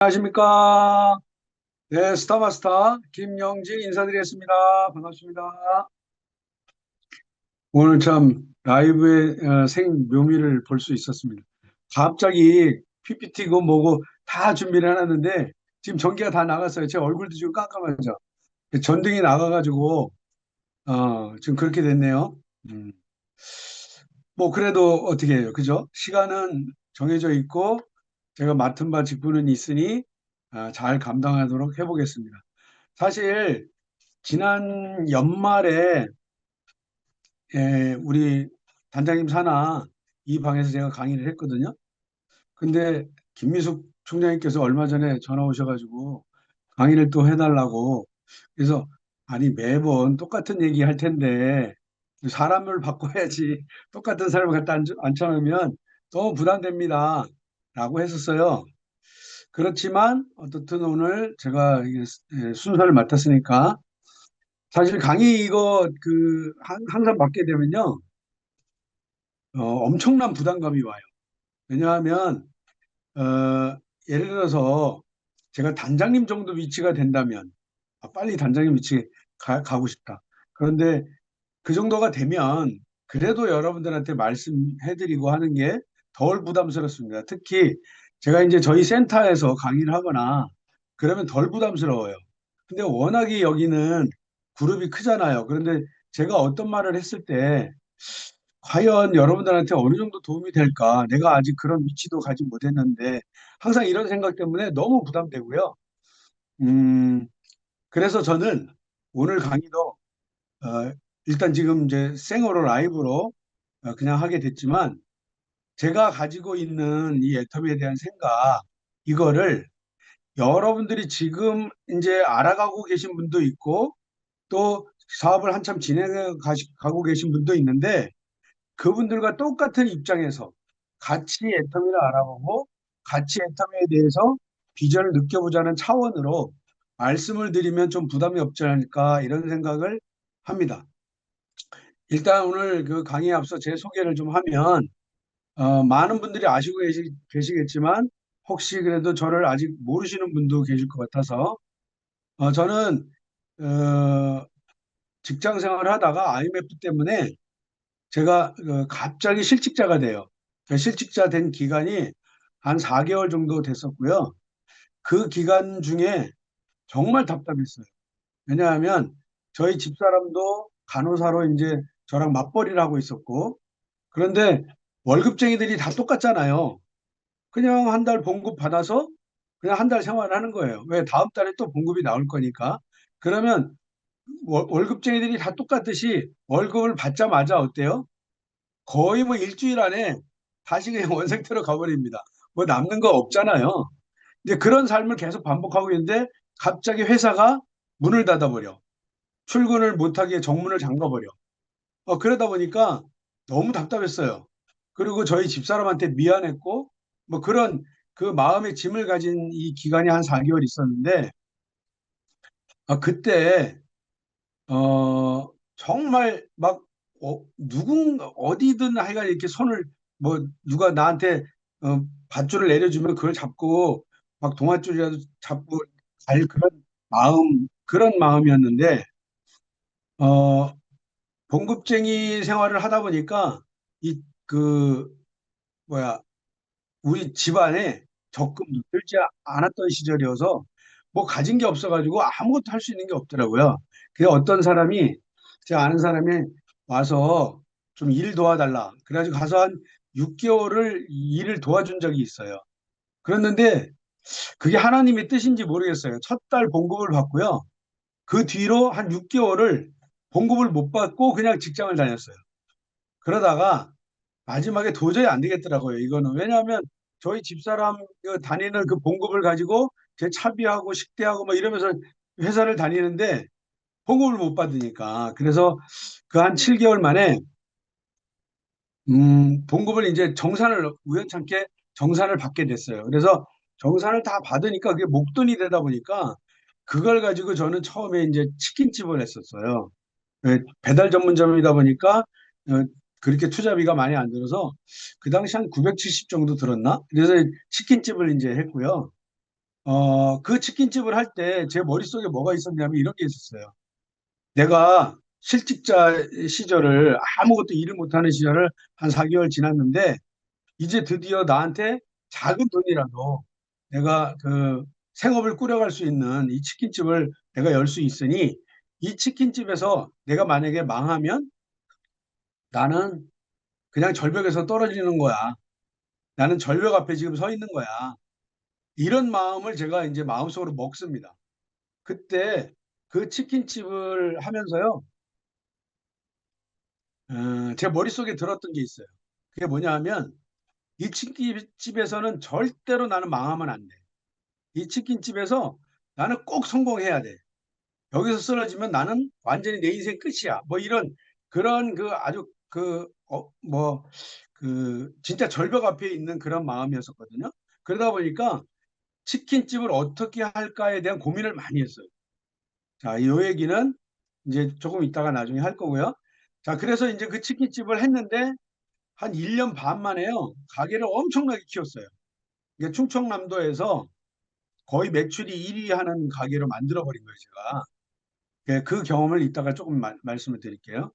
안녕하십니까? 네, 스타마스터 김영진 인사드리겠습니다. 반갑습니다. 오늘 참 라이브의 생묘미를 볼 수 있었습니다. 갑자기 PPT고 뭐고 다 준비를 해놨는데 지금 전기가 다 나갔어요. 제 얼굴도 지금 깜깜하죠. 전등이 나가가지고 지금 그렇게 됐네요. 음, 뭐 그래도 어떻게 해요, 그죠? 시간은 정해져 있고 제가 맡은 바 직분은 있으니 잘 감당하도록 해보겠습니다. 사실 지난 연말에 우리 단장님 사나 이 방에서 제가 강의를 했거든요. 근데 김미숙 총장님께서 얼마 전에 전화 오셔가지고 강의를 또 해달라고. 그래서 아니 매번 똑같은 얘기 할 텐데 사람을 바꿔야지 똑같은 사람을 갖다 앉혀놓으면 너무 부담됩니다. 라고 했었어요. 그렇지만 어떻든 오늘 제가 이게 순서를 맡았으니까 사실 강의 이거 항상 맡게 되면요, 엄청난 부담감이 와요. 왜냐하면 예를 들어서 제가 단장님 정도 위치가 된다면 빨리 단장님 위치에 가고 싶다. 그런데 그 정도가 되면 그래도 여러분들한테 말씀해드리고 하는 게 덜 부담스럽습니다. 특히 제가 이제 저희 센터에서 강의를 하거나 그러면 덜 부담스러워요. 근데 워낙에 여기는 그룹이 크잖아요. 그런데 제가 어떤 말을 했을 때 과연 여러분들한테 어느 정도 도움이 될까? 내가 아직 그런 위치도 가지 못했는데 항상 이런 생각 때문에 너무 부담되고요. 음, 그래서 저는 오늘 강의도 일단 지금 이제 생으로 라이브로 그냥 하게 됐지만 제가 가지고 있는 이 애터미에 대한 생각 이거를 여러분들이 지금 이제 알아가고 계신 분도 있고 또 사업을 한참 진행해 가고 계신 분도 있는데 그분들과 똑같은 입장에서 같이 애터미를 알아보고 같이 애터미에 대해서 비전을 느껴보자는 차원으로 말씀을 드리면 좀 부담이 없지 않을까 이런 생각을 합니다. 일단 오늘 그 강의에 앞서 제 소개를 좀 하면 많은 분들이 아시고 계시겠지만 혹시 그래도 저를 아직 모르시는 분도 계실 것 같아서 저는 어, 직장 생활을 하다가 IMF 때문에 제가 갑자기 실직자가 돼요. 그 실직자 된 기간이 한 4개월 정도 됐었고요. 그 기간 중에 정말 답답했어요. 왜냐하면 저희 집사람도 간호사로 이제 저랑 맞벌이를 하고 있었고 그런데 월급쟁이들이 다 똑같잖아요. 그냥 한 달 봉급 받아서 그냥 한 달 생활을 하는 거예요. 왜? 다음 달에 또 봉급이 나올 거니까. 그러면 월급쟁이들이 다 똑같듯이 월급을 받자마자 어때요? 거의 뭐 일주일 안에 다시 그냥 원상태로 가버립니다. 뭐 남는 거 없잖아요. 이제 그런 삶을 계속 반복하고 있는데 갑자기 회사가 문을 닫아버려. 출근을 못하게 정문을 잠가버려. 그러다 보니까 너무 답답했어요. 그리고 저희 집사람한테 미안했고 뭐 그런 그 마음의 짐을 가진 이 기간이 한 4개월 있었는데 그때 정말 막 누군가 어디든 하여간 이렇게 손을 뭐 누가 나한테 밧줄을 내려주면 그걸 잡고 막 동아줄이라도 잡고 갈 그런 마음이었는데 어 봉급쟁이 생활을 하다 보니까 이 뭐야 우리 집안에 적금도 들지 않았던 시절이어서 뭐 가진 게 없어가지고 아무것도 할 수 있는 게 없더라고요. 그래서 어떤 사람이 제가 아는 사람이 와서 좀 일 도와달라. 그래가지고 가서 한 6개월을 일을 도와준 적이 있어요. 그랬는데 그게 하나님의 뜻인지 모르겠어요. 첫 달 봉급을 받고요. 그 뒤로 한 6개월을 봉급을 못 받고 그냥 직장을 다녔어요. 그러다가 마지막에 도저히 안 되겠더라고요. 이거는 왜냐하면 저희 집사람 다니는 그 봉급을 가지고 제 차비하고 식대하고 뭐 이러면서 회사를 다니는데 봉급을 못 받으니까 그래서 그 한 7개월 만에 봉급을 이제 정산을 우연찮게 정산을 받게 됐어요. 그래서 정산을 다 받으니까 그게 목돈이 되다 보니까 그걸 가지고 저는 처음에 이제 치킨집을 했었어요. 배달 전문점이다 보니까 어, 그렇게 투자비가 많이 안 들어서 그 당시 한 970 정도 들었나? 그래서 치킨집을 이제 했고요. 그 치킨집을 할 때 제 머릿속에 뭐가 있었냐면 이런 게 있었어요. 내가 실직자 시절을 아무것도 일을 못하는 시절을 한 4개월 지났는데 이제 드디어 나한테 작은 돈이라도 내가 그 생업을 꾸려갈 수 있는 이 치킨집을 내가 열 수 있으니 이 치킨집에서 내가 만약에 망하면 나는 그냥 절벽에서 떨어지는 거야. 나는 절벽 앞에 지금 서 있는 거야. 이런 마음을 제가 이제 마음속으로 먹습니다. 그때 그 치킨집을 하면서요, 제 머릿속에 들었던 게 있어요. 그게 뭐냐 하면 이 치킨집에서는 절대로 나는 망하면 안 돼. 이 치킨집에서 나는 꼭 성공해야 돼. 여기서 쓰러지면 나는 완전히 내 인생 끝이야. 뭐 이런 그런 그 아주 진짜 절벽 앞에 있는 그런 마음이었었거든요. 그러다 보니까 치킨집을 어떻게 할까에 대한 고민을 많이 했어요. 자, 이 얘기는 이제 조금 이따가 나중에 할 거고요. 자, 그래서 이제 그 치킨집을 했는데 한 1년 반 만에요. 가게를 엄청나게 키웠어요. 이게 충청남도에서 거의 매출이 1위 하는 가게로 만들어버린 거예요, 제가. 그 경험을 이따가 조금 말씀을 드릴게요.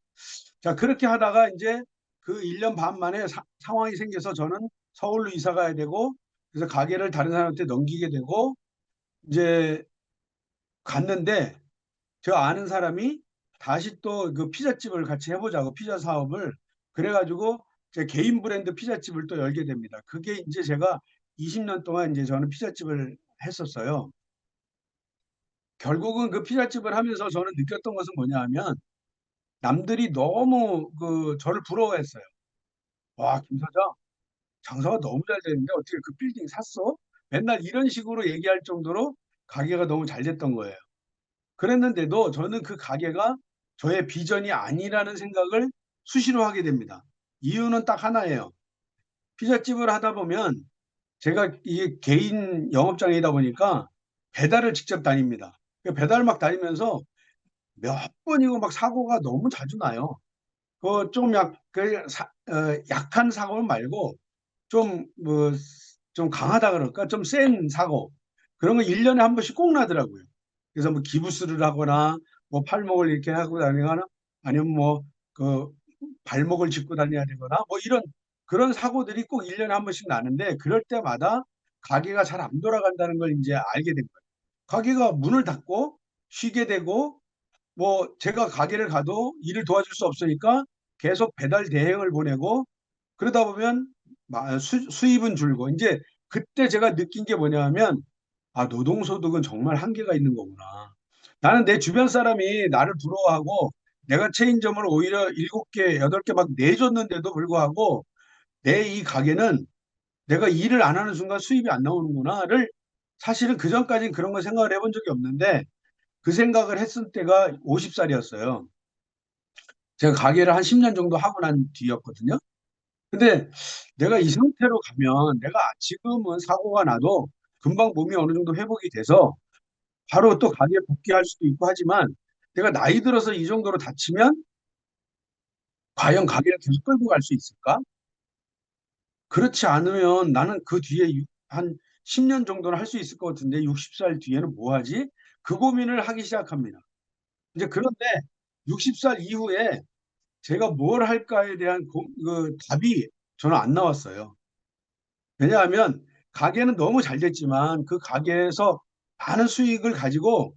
자, 그렇게 하다가 이제 그 1년 반 만에 상황이 생겨서 저는 서울로 이사 가야 되고, 그래서 가게를 다른 사람한테 넘기게 되고, 이제 갔는데, 저 아는 사람이 다시 또 그 피자집을 같이 해보자고, 피자 사업을. 그래가지고 제 개인 브랜드 피자집을 또 열게 됩니다. 그게 이제 제가 20년 동안 이제 저는 피자집을 했었어요. 결국은 그 피자집을 하면서 저는 느꼈던 것은 뭐냐 하면, 남들이 너무 저를 부러워했어요. 와, 김 사장, 장사가 너무 잘 되는데 어떻게 그 빌딩 샀어? 맨날 이런 식으로 얘기할 정도로 가게가 너무 잘 됐던 거예요. 그랬는데도 저는 그 가게가 저의 비전이 아니라는 생각을 수시로 하게 됩니다. 이유는 딱 하나예요. 피자집을 하다 보면 제가 이게 개인 영업장이다 보니까 배달을 직접 다닙니다. 그 배달 막 다니면서 몇 번이고 막 사고가 너무 자주 나요. 약한 사고는 말고 좀, 좀 강하다 그럴까? 좀 센 사고. 그런 거 1년에 한 번씩 꼭 나더라고요. 그래서 뭐 기부스를 하거나, 뭐 팔목을 이렇게 하고 다니거나, 아니면 발목을 짚고 다녀야 되거나, 뭐 이런, 그런 사고들이 꼭 1년에 한 번씩 나는데, 그럴 때마다 가게가 잘 안 돌아간다는 걸 이제 알게 된 거예요. 가게가 문을 닫고 쉬게 되고, 뭐 제가 가게를 가도 일을 도와줄 수 없으니까 계속 배달 대행을 보내고 그러다 보면 수입은 줄고 이제 그때 제가 느낀 게 뭐냐면 아, 노동소득은 정말 한계가 있는 거구나. 나는 내 주변 사람이 나를 부러워하고 내가 체인점을 오히려 7개, 8개 막 내줬는데도 불구하고 내 이 가게는 내가 일을 안 하는 순간 수입이 안 나오는구나를 사실은 그전까지는 그런 거 생각을 해본 적이 없는데 그 생각을 했을 때가 50살이었어요. 제가 가게를 한 10년 정도 하고 난 뒤였거든요. 근데 내가 이 상태로 가면 내가 지금은 사고가 나도 금방 몸이 어느 정도 회복이 돼서 바로 또 가게에 복귀할 수도 있고 하지만 내가 나이 들어서 이 정도로 다치면 과연 가게를 계속 끌고 갈 수 있을까? 그렇지 않으면 나는 그 뒤에 한 10년 정도는 할 수 있을 것 같은데 60살 뒤에는 뭐 하지? 그 고민을 하기 시작합니다. 이제 그런데 60살 이후에 제가 뭘 할까에 대한 답이 저는 안 나왔어요. 왜냐하면 가게는 너무 잘 됐지만 그 가게에서 많은 수익을 가지고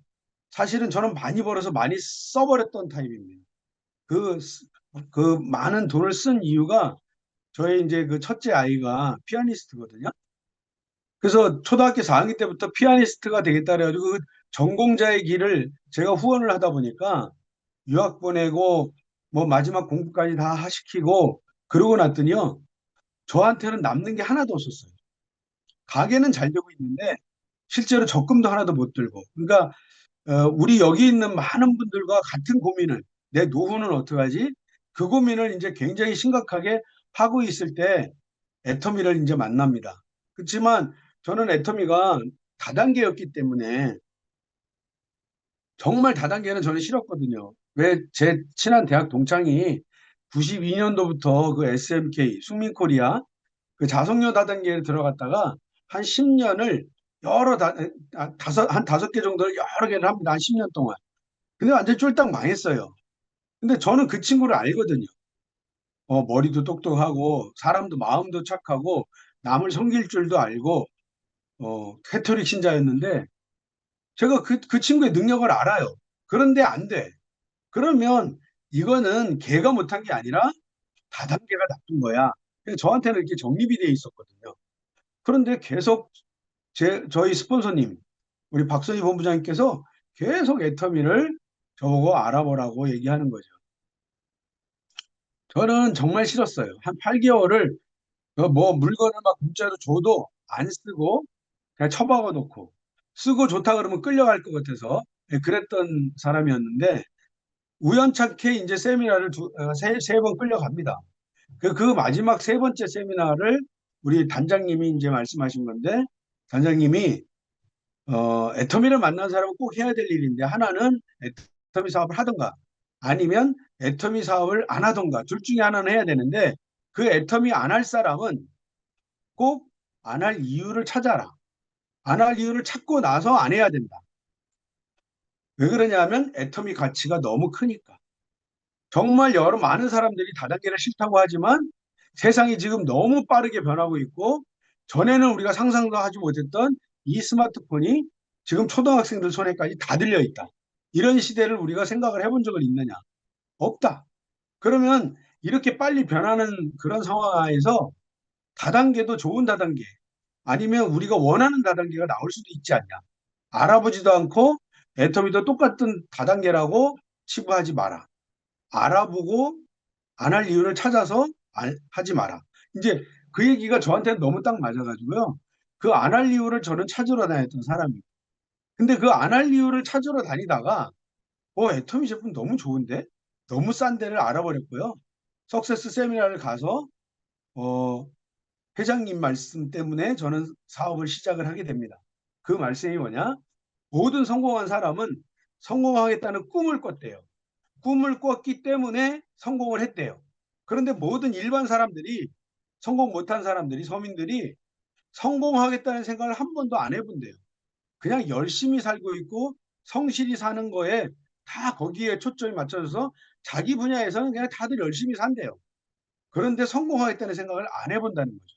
사실은 저는 많이 벌어서 많이 써버렸던 타입입니다. 그, 그 많은 돈을 쓴 이유가 저의 이제 그 첫째 아이가 피아니스트거든요. 그래서 초등학교 4학년 때부터 피아니스트가 되겠다 그래가지고 그 전공자의 길을 제가 후원을 하다 보니까 유학 보내고 뭐 마지막 공부까지 다 시키고 그러고 났더니요. 저한테는 남는 게 하나도 없었어요. 가게는 잘 되고 있는데 실제로 적금도 하나도 못 들고. 그러니까 우리 여기 있는 많은 분들과 같은 고민을 내 노후는 어떡하지? 그 고민을 이제 굉장히 심각하게 하고 있을 때 애터미를 이제 만납니다. 그렇지만 저는 애터미가 다단계였기 때문에 정말 다단계는 저는 싫었거든요. 왜 제 친한 대학 동창이 92년도부터 그 SMK, 숙민코리아 그 자석료 다단계에 들어갔다가 한 10년을 한 다섯 개 정도를 여러 개를 합니다. 한 10년 동안. 근데 완전 쫄딱 망했어요. 근데 저는 그 친구를 알거든요. 머리도 똑똑하고, 사람도 마음도 착하고, 남을 섬길 줄도 알고, 캐토릭 신자였는데, 제가 그 친구의 능력을 알아요. 그런데 안 돼. 그러면 이거는 걔가 못한 게 아니라 다단계가 나쁜 거야. 그래서 저한테는 이렇게 정립이 돼 있었거든요. 그런데 계속 저희 스폰서님, 우리 박선희 본부장님께서 계속 애터미를 저보고 알아보라고 얘기하는 거죠. 저는 정말 싫었어요. 한 8개월을 뭐 물건을 막 공짜로 줘도 안 쓰고 그냥 처박아 놓고 쓰고 좋다 그러면 끌려갈 것 같아서 그랬던 사람이었는데 우연찮게 이제 세미나를 세 번 끌려갑니다. 그 마지막 세 번째 세미나를 우리 단장님이 이제 말씀하신 건데 단장님이 애터미를 만난 사람은 꼭 해야 될 일인데 하나는 애터미 사업을 하던가 아니면 애터미 사업을 안 하던가 둘 중에 하나는 해야 되는데 그 애터미 안 할 사람은 꼭 안 할 이유를 찾아라. 안 할 이유를 찾고 나서 안 해야 된다. 왜 그러냐면 애터미 가치가 너무 크니까. 정말 여러 많은 사람들이 다단계를 싫다고 하지만 세상이 지금 너무 빠르게 변하고 있고 전에는 우리가 상상도 하지 못했던 이 스마트폰이 지금 초등학생들 손에까지 다 들려 있다. 이런 시대를 우리가 생각을 해본 적은 있느냐? 없다. 그러면 이렇게 빨리 변하는 그런 상황에서 다단계도 좋은 다단계 아니면 우리가 원하는 다단계가 나올 수도 있지 않냐. 알아보지도 않고 애터미도 똑같은 다단계라고 치부하지 마라. 알아보고 안 할 이유를 찾아서 하지 마라. 이제 그 얘기가 저한테는 너무 딱 맞아가지고요. 그 안 할 이유를 저는 찾으러 다녔던 사람이에요. 근데 그 안 할 이유를 찾으러 다니다가 애터미 제품 너무 좋은데? 너무 싼 데를 알아버렸고요. 석세스 세미나를 가서 어, 회장님 말씀 때문에 저는 사업을 시작을 하게 됩니다. 그 말씀이 뭐냐? 모든 성공한 사람은 성공하겠다는 꿈을 꿨대요. 꿈을 꿨기 때문에 성공을 했대요. 그런데 모든 일반 사람들이 성공 못한 사람들이 서민들이 성공하겠다는 생각을 한 번도 안 해본대요. 그냥 열심히 살고 있고 성실히 사는 거에 다 거기에 초점이 맞춰져서 자기 분야에서는 그냥 다들 열심히 산대요. 그런데 성공하겠다는 생각을 안 해본다는 거죠.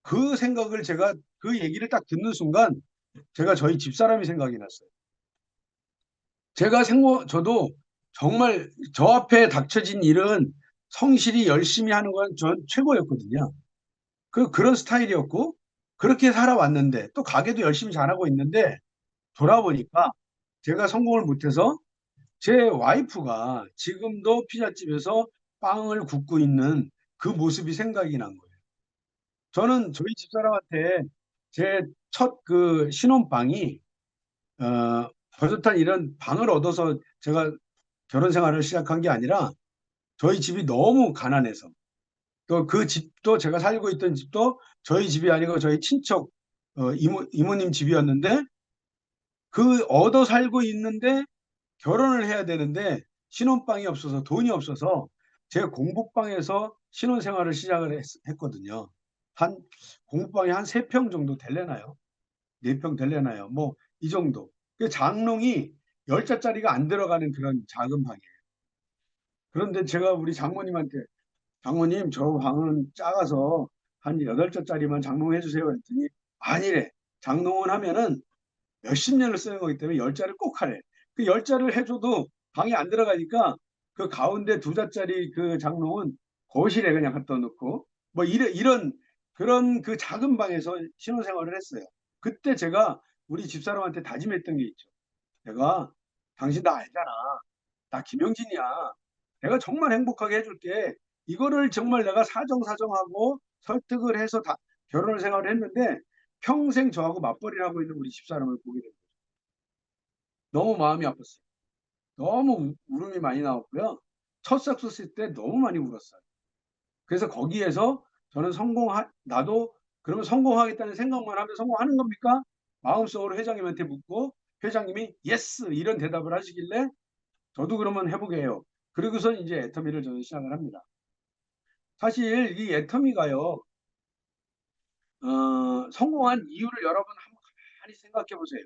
그 생각을 제가 그 얘기를 딱 듣는 순간 제가 저희 집사람이 생각이 났어요. 저도 정말 저 앞에 닥쳐진 일은 성실히 열심히 하는 건 전 최고였거든요. 그런 스타일이었고, 그렇게 살아왔는데, 또 가게도 열심히 잘하고 있는데, 돌아보니까 제가 성공을 못해서 제 와이프가 지금도 피자집에서 빵을 굽고 있는 그 모습이 생각이 난 거예요. 저는 저희 집사람한테 제 첫 그 신혼방이, 버젓한 이런 방을 얻어서 제가 결혼 생활을 시작한 게 아니라 저희 집이 너무 가난해서 또 그 집도 제가 살고 있던 집도 저희 집이 아니고 저희 친척 이모님 집이었는데 그 얻어 살고 있는데 결혼을 해야 되는데 신혼방이 없어서 돈이 없어서 제 공부방에서 신혼생활을 시작을 했거든요. 한 공부방이 한 3평 정도 될래나요? 4평 될래나요? 뭐 이 정도. 그 장롱이 10자짜리가 안 들어가는 그런 작은 방이에요. 그런데 제가 우리 장모님한테 장모님 저 방은 작아서 한 8자짜리만 장롱해 주세요 했더니 아니래. 장롱은 하면은 몇십 년을 쓰는 거기 때문에 10자를 꼭 하래. 그 10자를 해줘도 방이 안 들어가니까 그 가운데 2자짜리 그 장롱은 거실에 그냥 갖다 놓고 뭐 이런 그런 그 작은 방에서 신혼생활을 했어요. 그때 제가 우리 집사람한테 다짐했던 게 있죠. 내가 당신 나 알잖아. 나 김영진이야. 내가 정말 행복하게 해줄게. 이거를 정말 내가 사정사정하고 설득을 해서 다 결혼 생활을 했는데 평생 저하고 맞벌이를 하고 있는 우리 집사람을 보게 됐어요. 너무 마음이 아팠어요. 너무 울음이 많이 나왔고요. 첫 삭스했을 때 너무 많이 울었어요. 그래서 거기에서 저는 나도 그러면 성공하겠다는 생각만 하면 성공하는 겁니까? 마음속으로 회장님한테 묻고 회장님이 예스 이런 대답을 하시길래 저도 그러면 해보게 해요. 그리고서 이제 애터미를 저는 시작을 합니다. 사실 이 애터미가요, 성공한 이유를 여러분 한번 많이 생각해 보세요.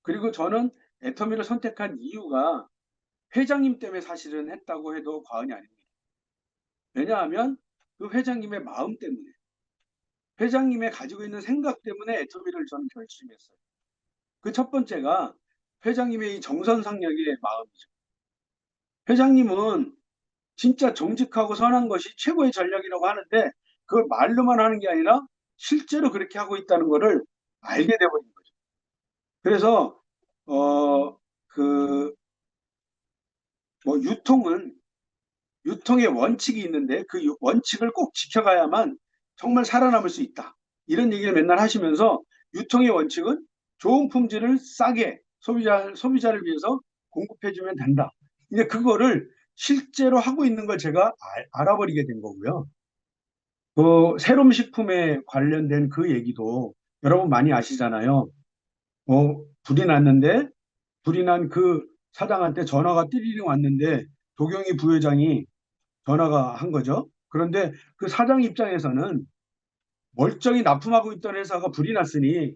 그리고 저는 애터미를 선택한 이유가 회장님 때문에 사실은 했다고 해도 과언이 아닙니다. 왜냐하면 그 회장님의 마음 때문에, 회장님의 가지고 있는 생각 때문에 애터미를 저는 결심했어요. 그 첫 번째가 회장님의 이 정선상력의 마음이죠. 회장님은 진짜 정직하고 선한 것이 최고의 전략이라고 하는데 그걸 말로만 하는 게 아니라 실제로 그렇게 하고 있다는 것을 알게 돼버린 거죠. 그래서 그 뭐 유통의 원칙이 있는데 그 원칙을 꼭 지켜가야만 정말 살아남을 수 있다. 이런 얘기를 맨날 하시면서 유통의 원칙은 좋은 품질을 싸게 소비자를 위해서 공급해주면 된다. 이제 그거를 실제로 하고 있는 걸 제가 알아버리게 된 거고요. 그 새로운 식품에 관련된 그 얘기도 여러분 많이 아시잖아요. 불이 났는데 불이 난 그 사장한테 전화가 띠리링 왔는데 도경희 부회장이 전화가 한 거죠. 그런데 그 사장 입장에서는 멀쩡히 납품하고 있던 회사가 불이 났으니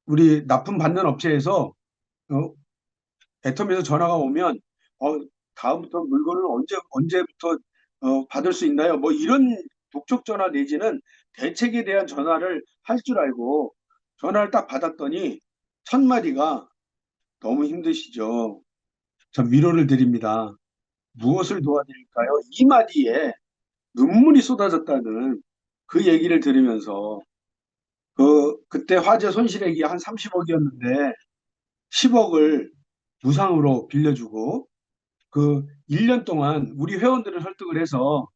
우리 납품 받는 업체에서 어, 애텀에서 전화가 오면 어, 다음부터 물건을 언제부터 받을 수 있나요? 뭐 이런 독촉 전화 내지는 대책에 대한 전화를 할 줄 알고 전화를 딱 받았더니 첫 마디가 너무 힘드시죠. 전 위로를 드립니다. 무엇을 도와드릴까요? 이 마디에 눈물이 쏟아졌다는 그 얘기를 들으면서 그때 화재 손실액이 한 30억이었는데 10억을 무상으로 빌려주고 그 1년 동안 우리 회원들을 설득을 해서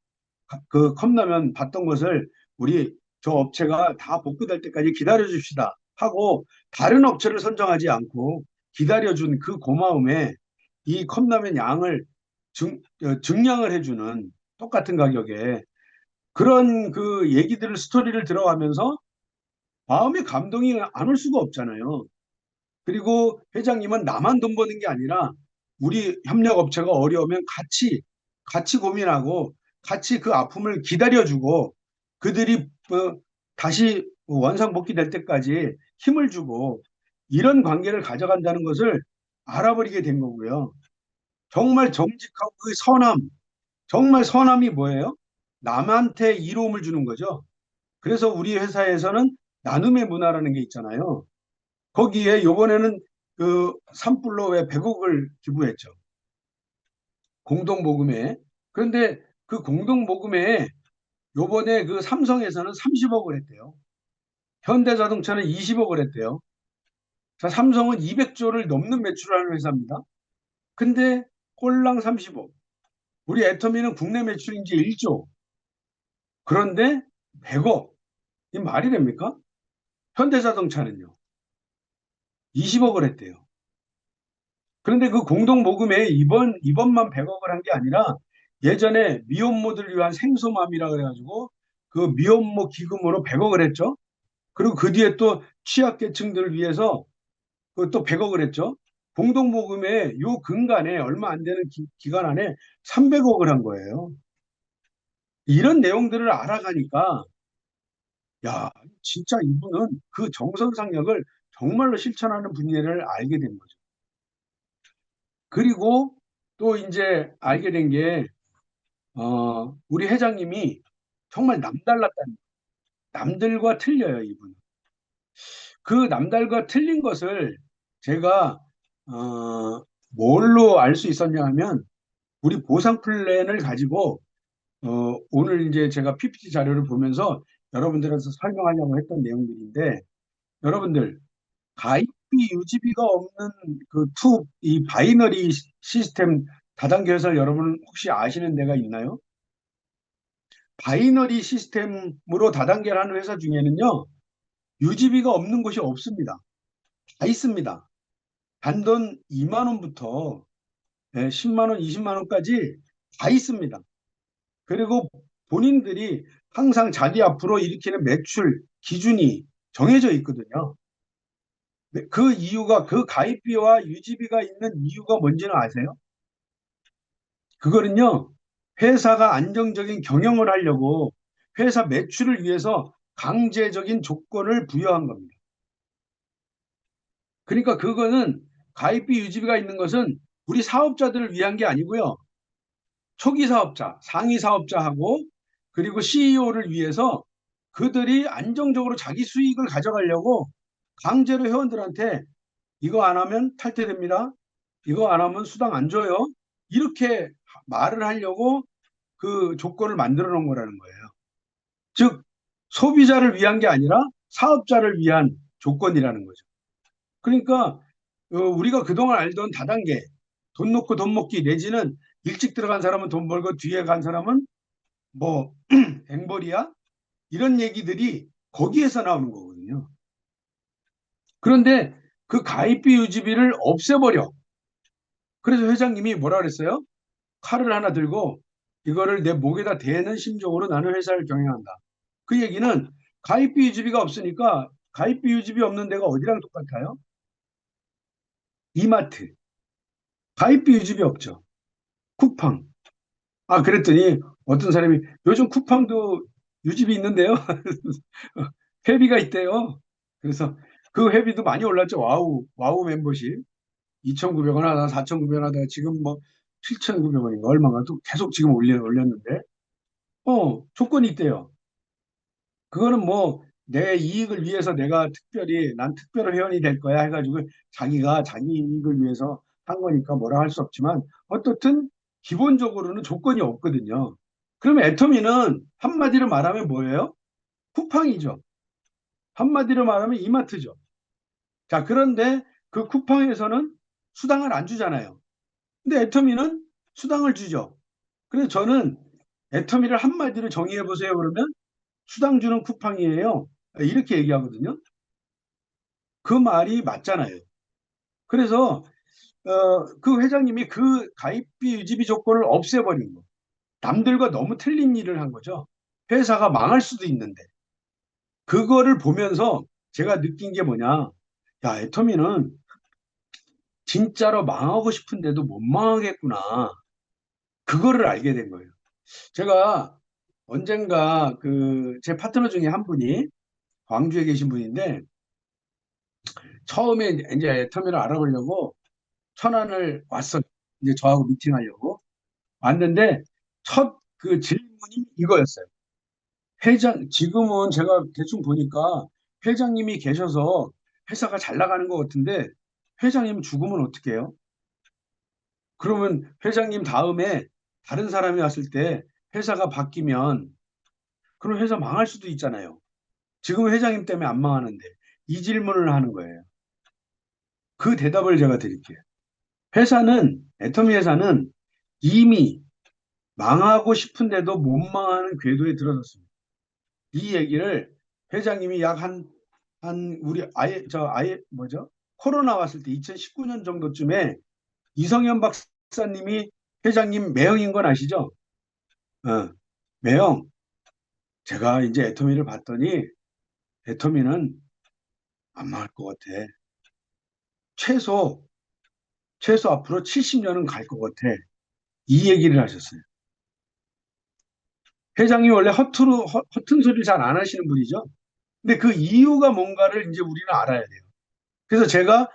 그 컵라면 받던 것을 우리 저 업체가 다 복구될 때까지 기다려 줍시다 하고 다른 업체를 선정하지 않고 기다려준 그 고마움에 이 컵라면 양을 증량을 해주는 똑같은 가격에 그런 그 얘기들을 스토리를 들어가면서 마음의 감동이 안 올 수가 없잖아요. 그리고 회장님은 나만 돈 버는 게 아니라 우리 협력업체가 어려우면 같이 고민하고 같이 그 아픔을 기다려주고 그들이 다시 원상복귀될 때까지 힘을 주고 이런 관계를 가져간다는 것을 알아버리게 된 거고요. 정말 정직하고 그 선함, 정말 선함이 뭐예요? 남한테 이로움을 주는 거죠. 그래서 우리 회사에서는 나눔의 문화라는 게 있잖아요. 거기에 요번에는 그 산불로 왜 100억을 기부했죠. 공동모금에. 그런데 그 공동모금에 요번에 그 삼성에서는 30억을 했대요. 현대자동차는 20억을 했대요. 자, 삼성은 200조를 넘는 매출을 하는 회사입니다. 근데 꼴랑 30억. 우리 애터미는 국내 매출인지 1조. 그런데 100억. 이 말이 됩니까? 현대자동차는요. 20억을 했대요. 그런데 그 공동 모금에 이번만 100억을 한 게 아니라 예전에 미혼모들을 위한 생소맘이라 그래가지고 그 미혼모 기금으로 100억을 했죠. 그리고 그 뒤에 또 취약계층들을 위해서 그또 100억을 했죠. 공동 모금에 요 근간에 얼마 안 되는 기간 안에 300억을 한 거예요. 이런 내용들을 알아가니까 야, 진짜 이분은 그 정선상력을 정말로 실천하는 분야를 알게 된 거죠. 그리고 또 이제 알게 된 게, 우리 회장님이 정말 남달랐다는, 남들과 틀려요, 이분. 그 남달과 틀린 것을 제가, 뭘로 알 수 있었냐 하면, 우리 보상 플랜을 가지고, 오늘 이제 제가 PPT 자료를 보면서 여러분들한테 설명하려고 했던 내용들인데, 여러분들, 가입비 유지비가 없는 이 바이너리 시스템 다단계 회사를 여러분 혹시 아시는 데가 있나요? 바이너리 시스템으로 다단계를 하는 회사 중에는요, 유지비가 없는 곳이 없습니다. 다 있습니다. 단돈 2만 원부터 10만 원, 20만 원까지 다 있습니다. 그리고 본인들이 항상 자기 앞으로 일으키는 매출 기준이 정해져 있거든요. 네, 그 이유가 그 가입비와 유지비가 있는 이유가 뭔지는 아세요? 그거는요, 회사가 안정적인 경영을 하려고 회사 매출을 위해서 강제적인 조건을 부여한 겁니다. 그러니까 그거는 가입비 유지비가 있는 것은 우리 사업자들을 위한 게 아니고요. 초기 사업자, 상위 사업자하고 그리고 CEO를 위해서 그들이 안정적으로 자기 수익을 가져가려고 강제로 회원들한테 이거 안 하면 탈퇴됩니다. 이거 안 하면 수당 안 줘요. 이렇게 말을 하려고 그 조건을 만들어 놓은 거라는 거예요. 즉, 소비자를 위한 게 아니라 사업자를 위한 조건이라는 거죠. 그러니까 우리가 그동안 알던 다단계, 돈 놓고 돈 먹기 내지는 일찍 들어간 사람은 돈 벌고 뒤에 간 사람은 뭐 앵벌이야? 이런 얘기들이 거기에서 나오는 거거든요. 그런데 그 가입비 유지비를 없애버려. 그래서 회장님이 뭐라 그랬어요? 칼을 하나 들고 이거를 내 목에다 대는 심정으로 나는 회사를 경영한다. 그 얘기는 가입비 유지비가 없으니까 가입비 유지비 없는 데가 어디랑 똑같아요? 이마트. 가입비 유지비 없죠. 쿠팡. 아, 그랬더니 어떤 사람이 요즘 쿠팡도 유지비 있는데요. 회비가 있대요. 그래서 그 회비도 많이 올랐죠. 와우 멤버십. 2,900원 하다 4,900원 하다가 지금 뭐 7,900원인가 얼마가 또 계속 지금 올렸는데 조건이 있대요. 그거는 뭐 내 이익을 위해서 내가 특별히 난 특별 회원이 될 거야 해가지고 자기가 자기 이익을 위해서 한 거니까 뭐라 할 수 없지만 어떻든 기본적으로는 조건이 없거든요. 그러면 애터미는 한마디로 말하면 뭐예요? 쿠팡이죠. 한마디로 말하면 이마트죠. 자, 그런데 그 쿠팡에서는 수당을 안 주잖아요. 근데 애터미는 수당을 주죠. 그래서 저는 애터미를 한마디로 정의해 보세요. 그러면 수당 주는 쿠팡이에요. 이렇게 얘기하거든요. 그 말이 맞잖아요. 그래서 그 회장님이 그 가입비 유지비 조건을 없애버린 거. 남들과 너무 틀린 일을 한 거죠. 회사가 망할 수도 있는데. 그거를 보면서 제가 느낀 게 뭐냐. 야, 애터미는 진짜로 망하고 싶은데도 못 망하겠구나. 그거를 알게 된 거예요. 제가 언젠가 그 제 파트너 중에 한 분이 광주에 계신 분인데 처음에 이제 터미널 알아보려고 천안을 왔어요. 이제 저하고 미팅하려고 왔는데 첫 그 질문이 이거였어요. 지금은 제가 대충 보니까 회장님이 계셔서 회사가 잘 나가는 것 같은데 회장님 죽으면 어떻게 해요? 그러면 회장님 다음에 다른 사람이 왔을 때 회사가 바뀌면 그럼 회사 망할 수도 있잖아요. 지금 회장님 때문에 안 망하는데 이 질문을 하는 거예요. 그 대답을 제가 드릴게요. 애터미 회사는 이미 망하고 싶은데도 못 망하는 궤도에 들어섰습니다. 이 얘기를 회장님이 우리 뭐죠? 코로나 왔을 때 2019년 정도쯤에 이성현 박사님이 회장님 매형인 건 아시죠? 어, 매형, 제가 이제 애터미를 봤더니 애터미는 안 망할 것 같아. 최소, 최소 앞으로 70년은 갈 것 같아. 이 얘기를 하셨어요. 회장이 원래 허튼 소리를 잘 안 하시는 분이죠. 근데 그 이유가 뭔가를 이제 우리는 알아야 돼요. 그래서 제가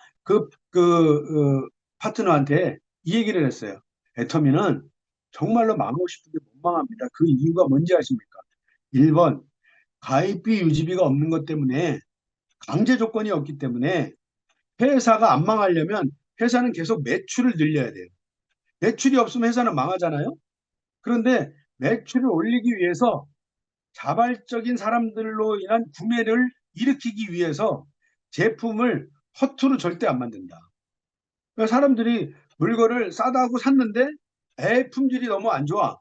파트너한테 이 얘기를 했어요. 애터미는 정말로 망하고 싶은데 못 망합니다. 그 이유가 뭔지 아십니까? 1번, 가입비 유지비가 없는 것 때문에 강제 조건이 없기 때문에 회사가 안 망하려면 회사는 계속 매출을 늘려야 돼요. 매출이 없으면 회사는 망하잖아요. 그런데 매출을 올리기 위해서 자발적인 사람들로 인한 구매를 일으키기 위해서 제품을 허투루 절대 안 만든다. 그러니까 사람들이 물건을 싸다고 샀는데 품질이 너무 안 좋아.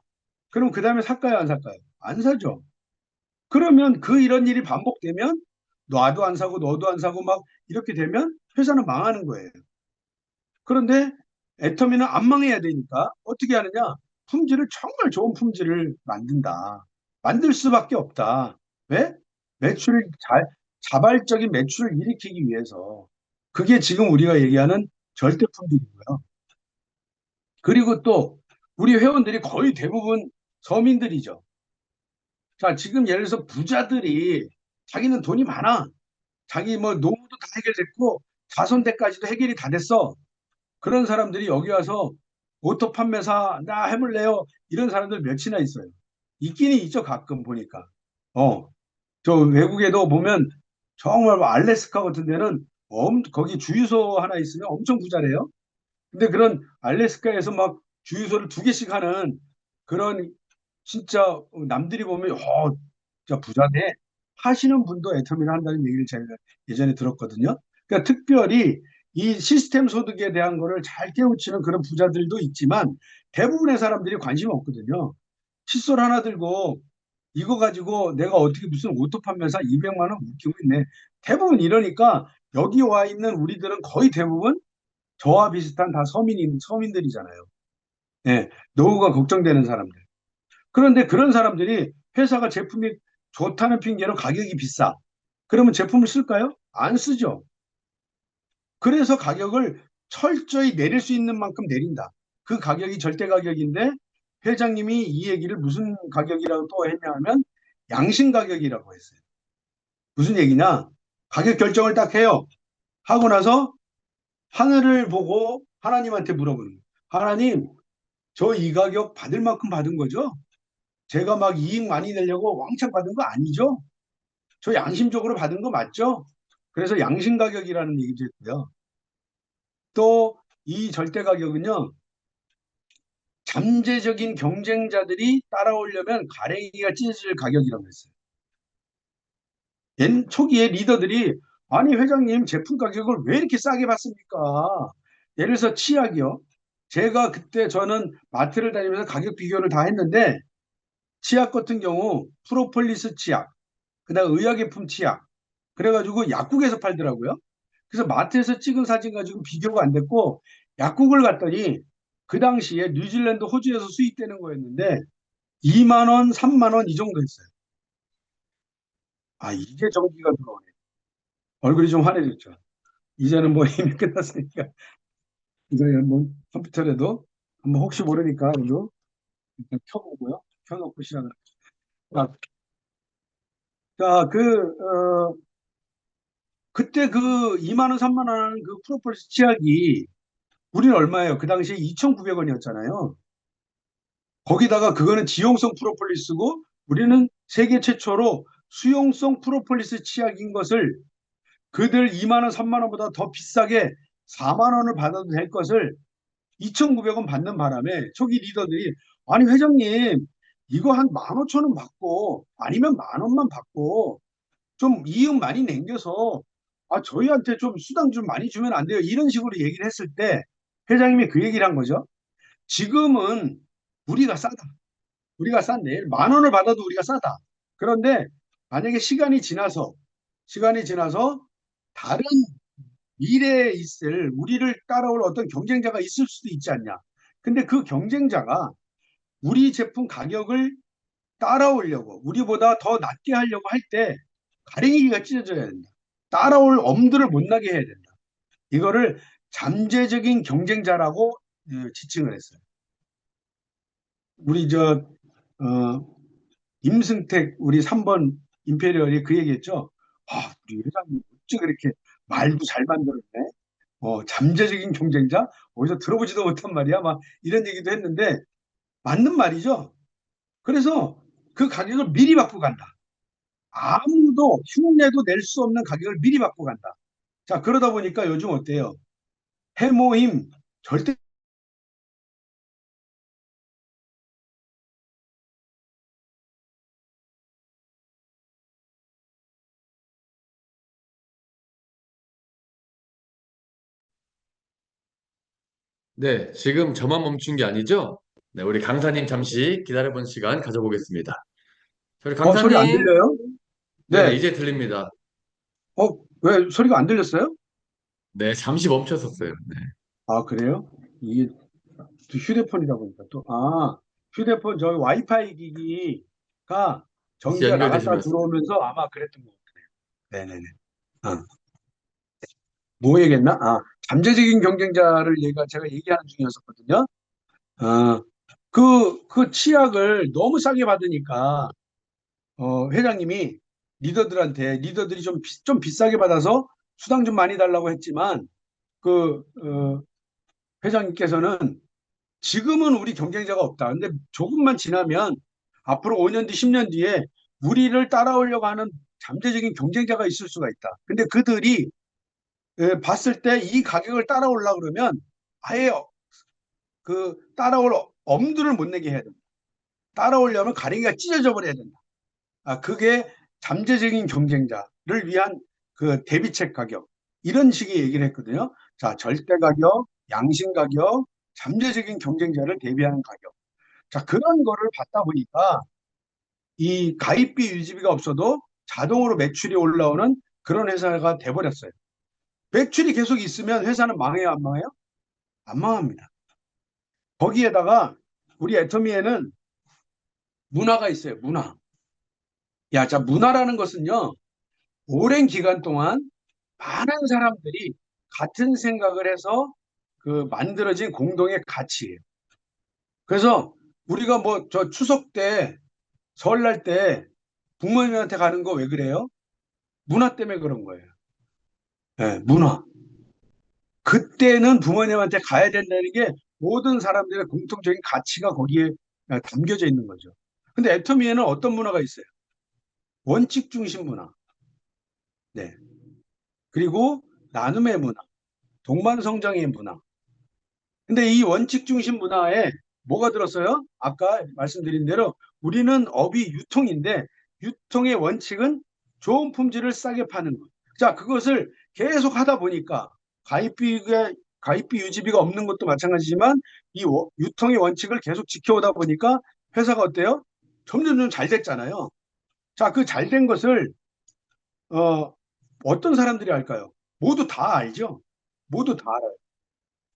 그럼 그 다음에 살까요, 안 살까요? 안 사죠. 그러면 이런 일이 반복되면 나도 안 사고 너도 안 사고 막 이렇게 되면 회사는 망하는 거예요. 그런데 애터미는 안 망해야 되니까 어떻게 하느냐? 품질을 정말 좋은 품질을 만든다. 만들 수밖에 없다. 왜? 매출을 자발적인 매출을 일으키기 위해서. 그게 지금 우리가 얘기하는 절대 품질이고요. 그리고 또 우리 회원들이 거의 대부분 서민들이죠. 자, 지금 예를 들어서 부자들이 자기는 돈이 많아. 자기 뭐 노후도 다 해결됐고 자손대까지도 해결이 다 됐어. 그런 사람들이 여기 와서 오토 판매사 나 해볼래요. 이런 사람들 몇이나 있어요. 있기는 있죠. 가끔 보니까. 어, 저 외국에도 보면 정말 뭐 알래스카 같은 데는 거기 주유소 하나 있으면 엄청 부자래요. 근데 그런 알래스카에서 막 주유소를 두 개씩 하는 그런 진짜 남들이 보면 진짜 부자네 하시는 분도 애터미를 한다는 얘기를 제가 예전에 들었거든요. 그러니까 특별히 이 시스템 소득에 대한 거를 잘 깨우치는 그런 부자들도 있지만 대부분의 사람들이 관심이 없거든요. 칫솔 하나 들고 이거 가지고 내가 어떻게 무슨 오토 판매사 200만 원 웃기고 있네. 대부분 이러니까 여기 와 있는 우리들은 거의 대부분 저와 비슷한 다 서민들이잖아요. 예, 노후가 걱정되는 사람들. 그런데 그런 사람들이 회사가 제품이 좋다는 핑계로 가격이 비싸. 그러면 제품을 쓸까요? 안 쓰죠. 그래서 가격을 철저히 내릴 수 있는 만큼 내린다. 그 가격이 절대 가격인데 회장님이 이 얘기를 무슨 가격이라고 또 했냐 하면 양심 가격이라고 했어요. 무슨 얘기냐? 가격 결정을 딱 해요. 하고 나서 하늘을 보고 하나님한테 물어보는 거예요. 하나님, 저 이 가격 받을 만큼 받은 거죠? 제가 막 이익 많이 내려고 왕창 받은 거 아니죠? 저 양심적으로 받은 거 맞죠? 그래서 양심 가격이라는 얘기도 했고요. 또 이 절대 가격은요, 잠재적인 경쟁자들이 따라오려면 가랭이가 찢어질 가격이라고 했어요. 옛 초기에 리더들이 아니 회장님 제품 가격을 왜 이렇게 싸게 받습니까? 예를 들어서 치약이요. 제가 그때 저는 마트를 다니면서 가격 비교를 다 했는데 치약 같은 경우 프로폴리스 치약, 그다음 의약용품 치약, 그래가지고 약국에서 팔더라고요. 그래서 마트에서 찍은 사진 가지고 비교가 안 됐고 약국을 갔더니 그 당시에 뉴질랜드, 호주에서 수입되는 거였는데 2만 원, 3만 원 이 정도 했어요. 아, 이제 전기가 들어오네. 얼굴이 좀 환해졌죠. 이제는 뭐 이미 끝났으니까 이제 한번 컴퓨터라도 한번 혹시 모르니까 우리도 일단 켜보고요. 켜놓고 시작을. 자, 자, 그때 그 2만 원, 3만 원 하는 그 프로폴리스 치약이 우리는 얼마예요? 그 당시에 2,900원이었잖아요. 거기다가 그거는 지용성 프로폴리스고 우리는 세계 최초로 수용성 프로폴리스 치약인 것을 그들 2만 원, 3만 원보다 더 비싸게 4만 원을 받아도 될 것을 2,900원 받는 바람에 초기 리더들이 아니 회장님 이거 한 15,000원 받고 아니면 만 원만 받고 좀 이익 많이 남겨서 저희한테 좀 수당 좀 많이 주면 안 돼요? 이런 식으로 얘기를 했을 때 회장님이 그 얘기를 한 거죠. 지금은 우리가 싸다. 우리가 싼데 만 원을 받아도 우리가 싸다. 그런데 만약에 시간이 지나서 다른 미래에 있을 우리를 따라올 어떤 경쟁자가 있을 수도 있지 않냐. 근데 그 경쟁자가 우리 제품 가격을 따라오려고 우리보다 더 낮게 하려고 할 때 가랭이가 찢어져야 된다. 따라올 엄두를 못 나게 해야 된다. 이거를 잠재적인 경쟁자라고 지칭을 했어요. 우리 임승택 우리 3번 임페리얼이 그 얘기했죠. 우리 회장님 어찌 그렇게 말도 잘 만들었네. 잠재적인 경쟁자? 어디서 들어보지도 못한 말이야. 막 이런 얘기도 했는데 맞는 말이죠. 그래서 그 가격을 미리 받고 간다. 아무도 흉내도 낼 수 없는 가격을 미리 받고 간다. 자, 그러다 보니까 요즘 어때요? 해모임 절대. 네, 지금 저만 멈춘 게 아니죠? 네, 우리 강사님 잠시 기다려본 시간 가져보겠습니다. 저희 소리 안 강사님, 들려요? 네네, 네. 이제 들립니다. 왜 소리가 안 들렸어요? 네, 잠시 멈췄었어요. 네, 아, 그래요? 이게 또 휴대폰이다 보니까 휴대폰 저희 와이파이 기기가 다시 전기가 나갔다 연결되시면서. 들어오면서 아마 그랬던 것 같아요. 네네네. 어, 뭐 얘기했나? 잠재적인 경쟁자를 제가 얘기하는 중이었었거든요. 그 치약을 너무 싸게 받으니까, 회장님이 리더들이 좀 비싸게 받아서 수당 좀 많이 달라고 했지만 그 회장님께서는 지금은 우리 경쟁자가 없다. 근데 조금만 지나면 앞으로 5년 뒤, 10년 뒤에 우리를 따라오려고 하는 잠재적인 경쟁자가 있을 수가 있다. 근데 그들이 봤을 때 이 가격을 따라오려고 그러면 아예 따라올 엄두를 못 내게 해야 된다. 따라오려면 가랭이가 찢어져 버려야 된다. 그게 잠재적인 경쟁자를 위한 그 대비책 가격. 이런 식의 얘기를 했거든요. 자, 절대 가격, 양심 가격, 잠재적인 경쟁자를 대비하는 가격. 자, 그런 거를 받다 보니까 이 가입비 유지비가 없어도 자동으로 매출이 올라오는 그런 회사가 돼버렸어요. 매출이 계속 있으면 회사는 망해요, 안 망해요? 안 망합니다. 거기에다가 우리 애터미에는 문화가 있어요, 문화. 야, 자, 문화라는 것은요, 오랜 기간 동안 많은 사람들이 같은 생각을 해서 만들어진 공동의 가치예요. 그래서 우리가 뭐 저 추석 때, 설날 때 부모님한테 가는 거 왜 그래요? 문화 때문에 그런 거예요. 예, 문화. 그때는 부모님한테 가야 된다는 게 모든 사람들의 공통적인 가치가 거기에 담겨져 있는 거죠. 근데 애터미에는 어떤 문화가 있어요? 원칙 중심 문화. 네. 그리고 나눔의 문화, 동반성장의 문화. 근데 이 원칙 중심 문화에 뭐가 들었어요? 아까 말씀드린 대로 우리는 업이 유통인데 유통의 원칙은 좋은 품질을 싸게 파는 것. 자, 그것을 계속 하다 보니까 가입비가 가입비 유지비가 없는 것도 마찬가지지만 유통의 원칙을 계속 지켜오다 보니까 회사가 어때요? 점점 잘 됐잖아요. 자, 그 잘 된 것을 어, 어떤 사람들이 알까요? 모두 다 알죠. 모두 다 알아요.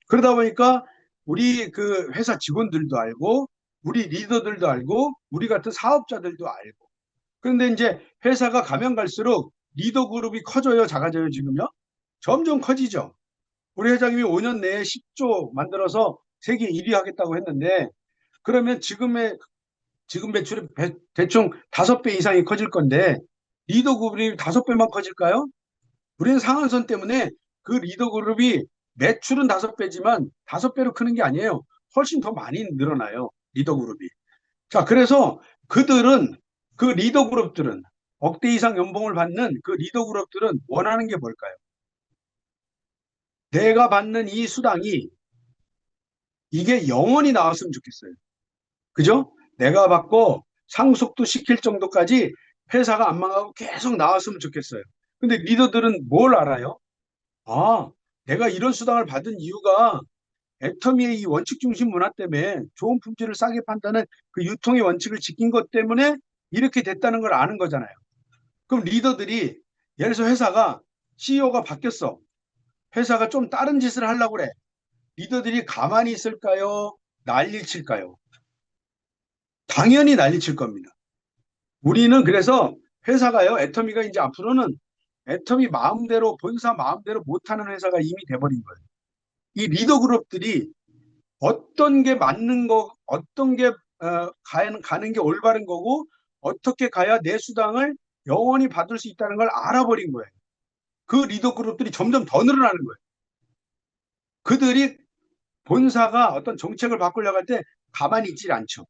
그러다 보니까 우리 그 회사 직원들도 알고 우리 리더들도 알고 우리 같은 사업자들도 알고 그런데 이제 회사가 가면 갈수록 리더 그룹이 커져요, 작아져요, 지금요? 점점 커지죠. 우리 회장님이 5년 내에 10조 만들어서 세계 1위 하겠다고 했는데 그러면 지금 매출이 대충 5배 이상이 커질 건데 리더 그룹이 5배만 커질까요? 우리는 상한선 때문에 그 리더 그룹이 매출은 5배지만 5배로 크는 게 아니에요. 훨씬 더 많이 늘어나요. 리더 그룹이. 자, 그래서 그들은 그 리더 그룹들은 억대 이상 연봉을 받는 그 리더 그룹들은 원하는 게 뭘까요? 내가 받는 이 수당이 이게 영원히 나왔으면 좋겠어요. 그죠? 내가 받고 상속도 시킬 정도까지 회사가 안 망하고 계속 나왔으면 좋겠어요. 근데 리더들은 뭘 알아요? 아, 내가 이런 수당을 받은 이유가 애터미의 이 원칙 중심 문화 때문에 좋은 품질을 싸게 판다는 그 유통의 원칙을 지킨 것 때문에 이렇게 됐다는 걸 아는 거잖아요. 그럼 리더들이 예를 들어서 회사가 CEO가 바뀌었어. 회사가 좀 다른 짓을 하려고 그래. 리더들이 가만히 있을까요? 난리 칠까요? 당연히 난리 칠 겁니다. 우리는 그래서 회사가요, 애터미가 이제 앞으로는 애터미 마음대로, 본사 마음대로 못하는 회사가 이미 돼버린 거예요. 이 리더 그룹들이 어떤 게 맞는 거, 어떤 게 가는 게 올바른 거고 어떻게 가야 내 수당을 영원히 받을 수 있다는 걸 알아버린 거예요. 그 리더 그룹들이 점점 더 늘어나는 거예요. 그들이 본사가 어떤 정책을 바꾸려고 할 때 가만히 있질 않죠.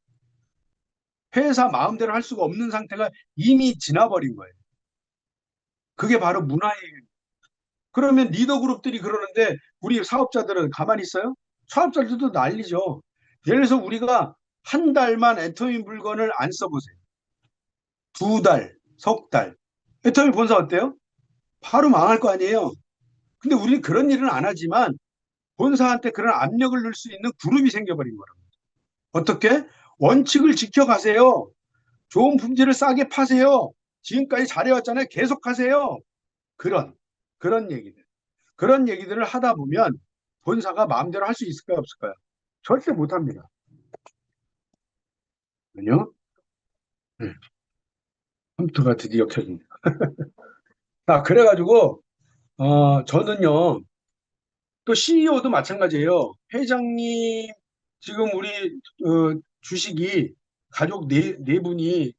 회사 마음대로 할 수가 없는 상태가 이미 지나버린 거예요. 그게 바로 문화예요. 그러면 리더 그룹들이 그러는데 우리 사업자들은 가만히 있어요? 사업자들도 난리죠. 예를 들어서 우리가 한 달만 애터미 물건을 안 써보세요. 2달, 석 달. 애터미 본사 어때요? 바로 망할 거 아니에요. 근데 우리는 그런 일은 안 하지만 본사한테 그런 압력을 넣을 수 있는 그룹이 생겨버린 거라고. 어떻게? 원칙을 지켜가세요. 좋은 품질을 싸게 파세요. 지금까지 잘해왔잖아요. 계속하세요. 그런, 그런 얘기들. 그런 얘기들을 하다 보면 본사가 마음대로 할 수 있을까요? 없을까요? 절대 못합니다. 아니요? 네. 컴퓨터가 드디어 켜집니다. 그래가지고, 저는요, 또 CEO도 마찬가지예요. 회장님, 지금 우리 주식이 가족 네 분이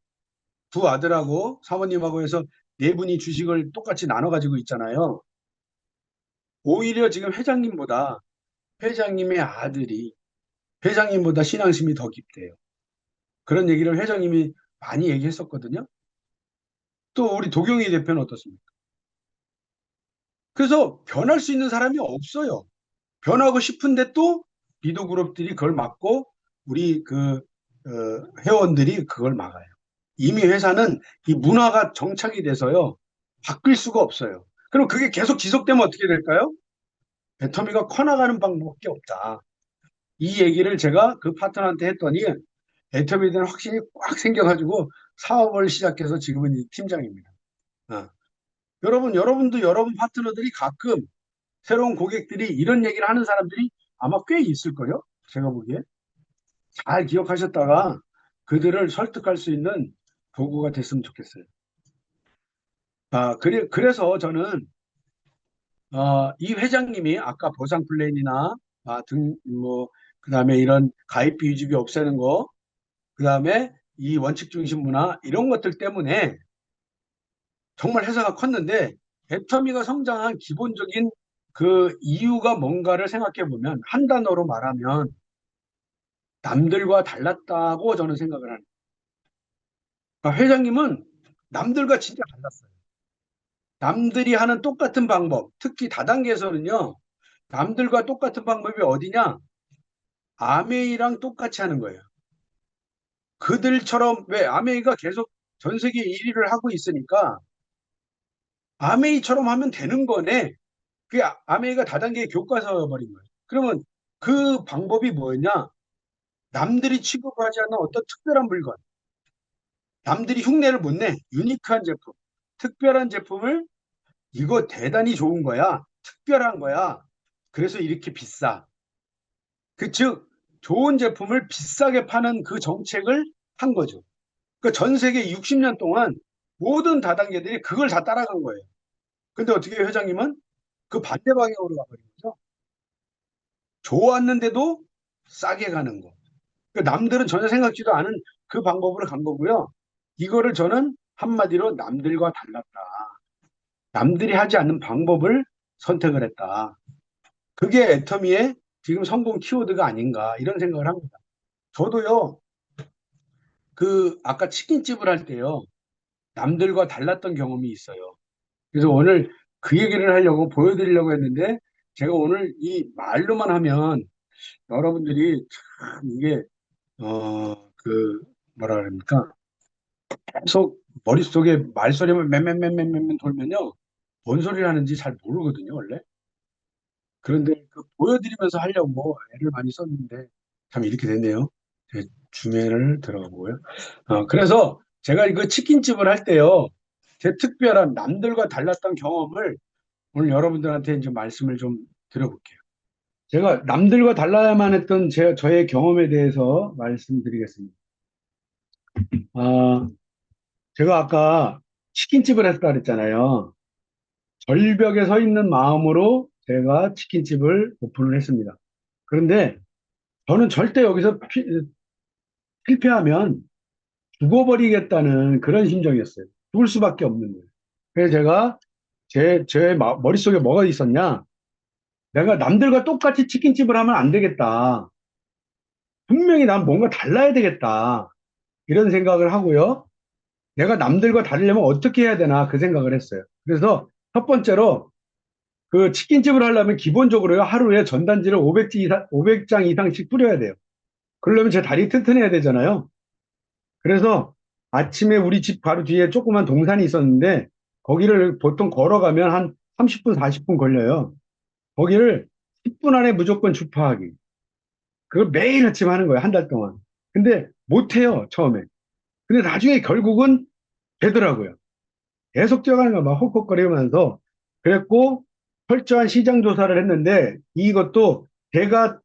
두 아들하고 사모님하고 해서 네 분이 주식을 똑같이 나눠 가지고 있잖아요. 오히려 지금 회장님의 아들이 회장님보다 신앙심이 더 깊대요. 그런 얘기를 회장님이 많이 얘기했었거든요. 또 우리 도경희 대표는 어떻습니까? 그래서 변할 수 있는 사람이 없어요. 변하고 싶은데 또 리더 그룹들이 그걸 막고 우리 회원들이 그걸 막아요. 이미 회사는 이 문화가 정착이 돼서요. 바뀔 수가 없어요. 그럼 그게 계속 지속되면 어떻게 될까요? 애터미가 커나가는 방법밖에 없다. 이 얘기를 제가 그 파트너한테 했더니 애터미에 대한 확신이 꽉 생겨가지고 사업을 시작해서 지금은 이 팀장입니다. 어. 여러분도 여러분 파트너들이 가끔 새로운 고객들이 이런 얘기를 하는 사람들이 아마 꽤 있을 거요. 제가 보기에. 잘 기억하셨다가 그들을 설득할 수 있는 도구가 됐으면 좋겠어요. 그래서 저는 이 회장님이 아까 보상 플랜이나 그다음에 이런 가입비 유지비 없애는 거, 그다음에 이 원칙 중심 문화 이런 것들 때문에 정말 회사가 컸는데 애터미가 성장한 기본적인 그 이유가 뭔가를 생각해 보면 한 단어로 말하면 남들과 달랐다고 저는 생각을 합니다. 그러니까 회장님은 남들과 진짜 달랐어요. 남들이 하는 똑같은 방법, 특히 다단계에서는요, 남들과 똑같은 방법이 어디냐? 아메이랑 똑같이 하는 거예요. 그들처럼, 왜 아메이가 계속 전 세계 1위를 하고 있으니까 아메이처럼 하면 되는 거네. 그게 아메이가 다단계 교과서여 버린 거예요. 그러면 그 방법이 뭐였냐? 남들이 취급하지 않는 어떤 특별한 물건, 남들이 흉내를 못 내, 유니크한 제품, 특별한 제품을 이거 대단히 좋은 거야. 특별한 거야. 그래서 이렇게 비싸. 즉, 좋은 제품을 비싸게 파는 그 정책을 한 거죠. 그러니까 전 세계 60년 동안 모든 다단계들이 그걸 다 따라간 거예요. 근데 어떻게 회장님은 그 반대 방향으로 가버린 거죠. 좋았는데도 싸게 가는 거. 그러니까 남들은 전혀 생각지도 않은 그 방법으로 간 거고요. 이거를 저는 한마디로 남들과 달랐다. 남들이 하지 않는 방법을 선택을 했다. 그게 애터미의 지금 성공 키워드가 아닌가 이런 생각을 합니다. 저도요, 아까 치킨집을 할 때요, 남들과 달랐던 경험이 있어요. 그래서 오늘 그 얘기를 하려고 보여드리려고 했는데, 제가 오늘 이 말로만 하면 여러분들이 참 이게, 뭐라 그럽니까? 계속 머릿속에 말소리만 맨맨맨맨맨 돌면요, 뭔 소리를 하는지 잘 모르거든요, 원래. 그런데 보여드리면서 하려고 애를 많이 썼는데, 참 이렇게 됐네요. 제 주매를 들어가고요. 그래서 제가 이거 치킨집을 할 때요, 제 특별한 남들과 달랐던 경험을 오늘 여러분들한테 이제 말씀을 좀 드려볼게요. 제가 남들과 달라야만 했던 저의 경험에 대해서 말씀드리겠습니다. 아, 제가 아까 치킨집을 했다 그랬잖아요. 절벽에 서 있는 마음으로 제가 치킨집을 오픈을 했습니다. 그런데 저는 절대 여기서 실패하면 죽어버리겠다는 그런 심정이었어요. 죽을 수밖에 없는 거예요. 그래서 제가 제 머릿속에 뭐가 있었냐? 내가 남들과 똑같이 치킨집을 하면 안 되겠다. 분명히 난 뭔가 달라야 되겠다. 이런 생각을 하고요. 내가 남들과 다르려면 어떻게 해야 되나 그 생각을 했어요. 그래서 첫 번째로 그 치킨집을 하려면 기본적으로요. 하루에 전단지를 500장 이상씩 뿌려야 돼요. 그러려면 제 다리 튼튼해야 되잖아요. 그래서 아침에 우리 집 바로 뒤에 조그만 동산이 있었는데 거기를 보통 걸어가면 한 30분, 40분 걸려요. 거기를 10분 안에 무조건 주파하기. 그걸 매일 아침 하는 거예요. 한 달 동안. 근데 못해요. 처음에. 근데 나중에 결국은 되더라고요. 계속 뛰어가는 거 막 헉헉거리면서 그랬고 철저한 시장 조사를 했는데 이것도 제가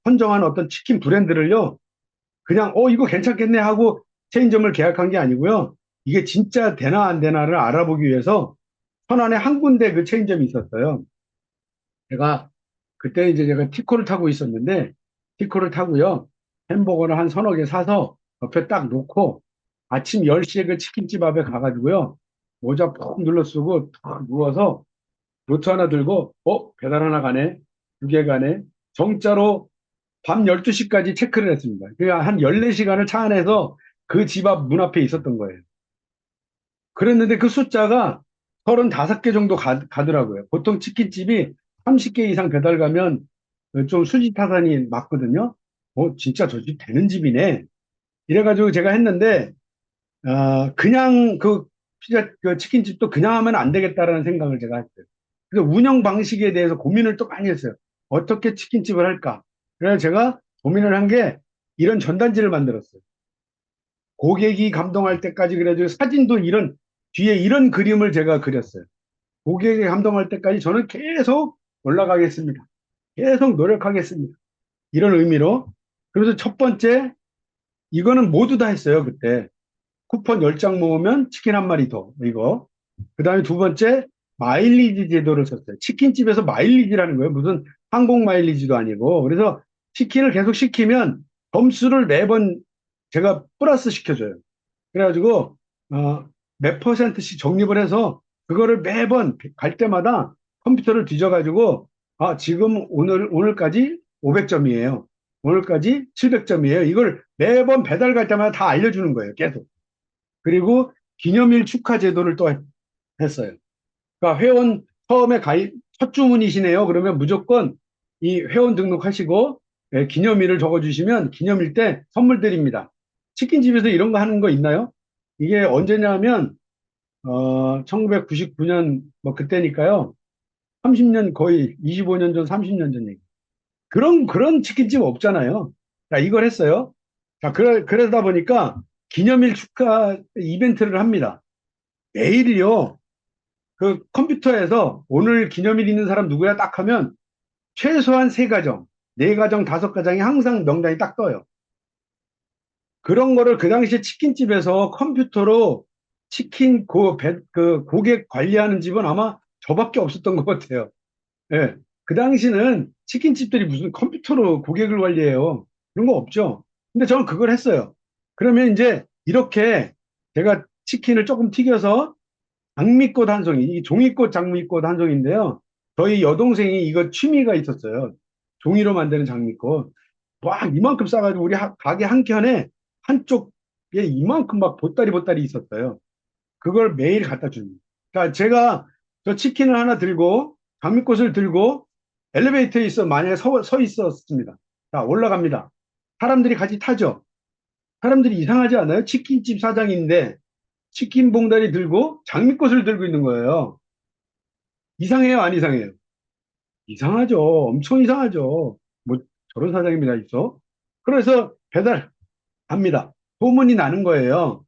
선정한 어떤 치킨 브랜드를요. 그냥 이거 괜찮겠네 하고 체인점을 계약한 게 아니고요. 이게 진짜 되나 안 되나를 알아보기 위해서 천안에 한 군데 그 체인점이 있었어요. 제가 그때 이제 제가 티코를 타고 있었는데 티코를 타고요. 햄버거를 한 서너 개 사서 옆에 딱 놓고 아침 10시에 그 치킨집 앞에 가가지고요. 모자 푹 눌러 쓰고 탁 누워서 노트 하나 들고, 배달 하나 가네, 두 개 가네. 정자로 밤 12시까지 체크를 했습니다. 그러니까 한 14시간을 차 안에서 그 집 앞 문 앞에 있었던 거예요. 그랬는데 그 숫자가 35개 정도 가더라고요. 보통 치킨집이 30개 이상 배달 가면 좀 수지타산이 맞거든요. 진짜 저 집 되는 집이네. 이래가지고 제가 했는데, 그냥 그 피자, 그 치킨집도 그냥 하면 안 되겠다라는 생각을 제가 했어요. 그래서 운영 방식에 대해서 고민을 또 많이 했어요. 어떻게 치킨집을 할까? 그래서 제가 고민을 한 게 이런 전단지를 만들었어요. 고객이 감동할 때까지 그래가지고 사진도 뒤에 이런 그림을 제가 그렸어요. 고객이 감동할 때까지 저는 계속 올라가겠습니다. 계속 노력하겠습니다. 이런 의미로. 그래서 첫 번째, 이거는 모두 다 했어요, 그때. 쿠폰 10장 모으면 치킨 한 마리 더, 이거. 그 다음에 두 번째, 마일리지 제도를 썼어요. 치킨집에서 마일리지라는 거예요. 무슨 항공 마일리지도 아니고. 그래서 치킨을 계속 시키면 점수를 매번 제가 플러스 시켜줘요. 그래가지고, 몇 퍼센트씩 적립을 해서 그거를 매번 갈 때마다 컴퓨터를 뒤져가지고, 지금 오늘까지 500점이에요. 오늘까지 700점이에요. 이걸 매번 배달 갈 때마다 다 알려주는 거예요. 계속. 그리고 기념일 축하 제도를 또 했어요. 그러니까 회원 처음에 가입, 첫 주문이시네요. 그러면 무조건 이 회원 등록하시고 기념일을 적어주시면 기념일 때 선물 드립니다. 치킨집에서 이런 거 하는 거 있나요? 이게 언제냐면 1999년 뭐 그때니까요. 30년 거의 25년 전, 30년 전 얘기. 그런 치킨집 없잖아요. 자, 이걸 했어요. 자, 그러다 보니까 기념일 축하 이벤트를 합니다. 매일요. 그 컴퓨터에서 오늘 기념일 있는 사람 누구야 딱 하면 최소한 세 가정, 네 가정, 다섯 가정이 항상 명단이 딱 떠요. 그런 거를 그 당시에 치킨집에서 컴퓨터로 치킨 그 고객 관리하는 집은 아마 저밖에 없었던 것 같아요. 예. 그 당시는 치킨집들이 무슨 컴퓨터로 고객을 관리해요. 그런 거 없죠. 근데 저는 그걸 했어요. 그러면 이제 이렇게 제가 치킨을 조금 튀겨서 장미꽃 한 송이, 이 종이꽃 장미꽃 한 송인데요. 저희 여동생이 이거 취미가 있었어요. 종이로 만드는 장미꽃. 막 이만큼 싸가지고 우리 가게 한 켠에 한쪽에 이만큼 막 보따리 있었어요. 그걸 매일 갖다 줍니다. 그러니까 제가 저 치킨을 하나 들고 장미꽃을 들고 엘리베이터에 만약에 서 있었습니다. 자, 올라갑니다. 사람들이 같이 타죠. 사람들이 이상하지 않아요? 치킨집 사장인데 치킨 봉다리 들고 장미꽃을 들고 있는 거예요. 이상해요, 안 이상해요? 이상하죠. 엄청 이상하죠. 뭐 저런 사장님이 다 있어? 그래서 배달합니다. 소문이 나는 거예요.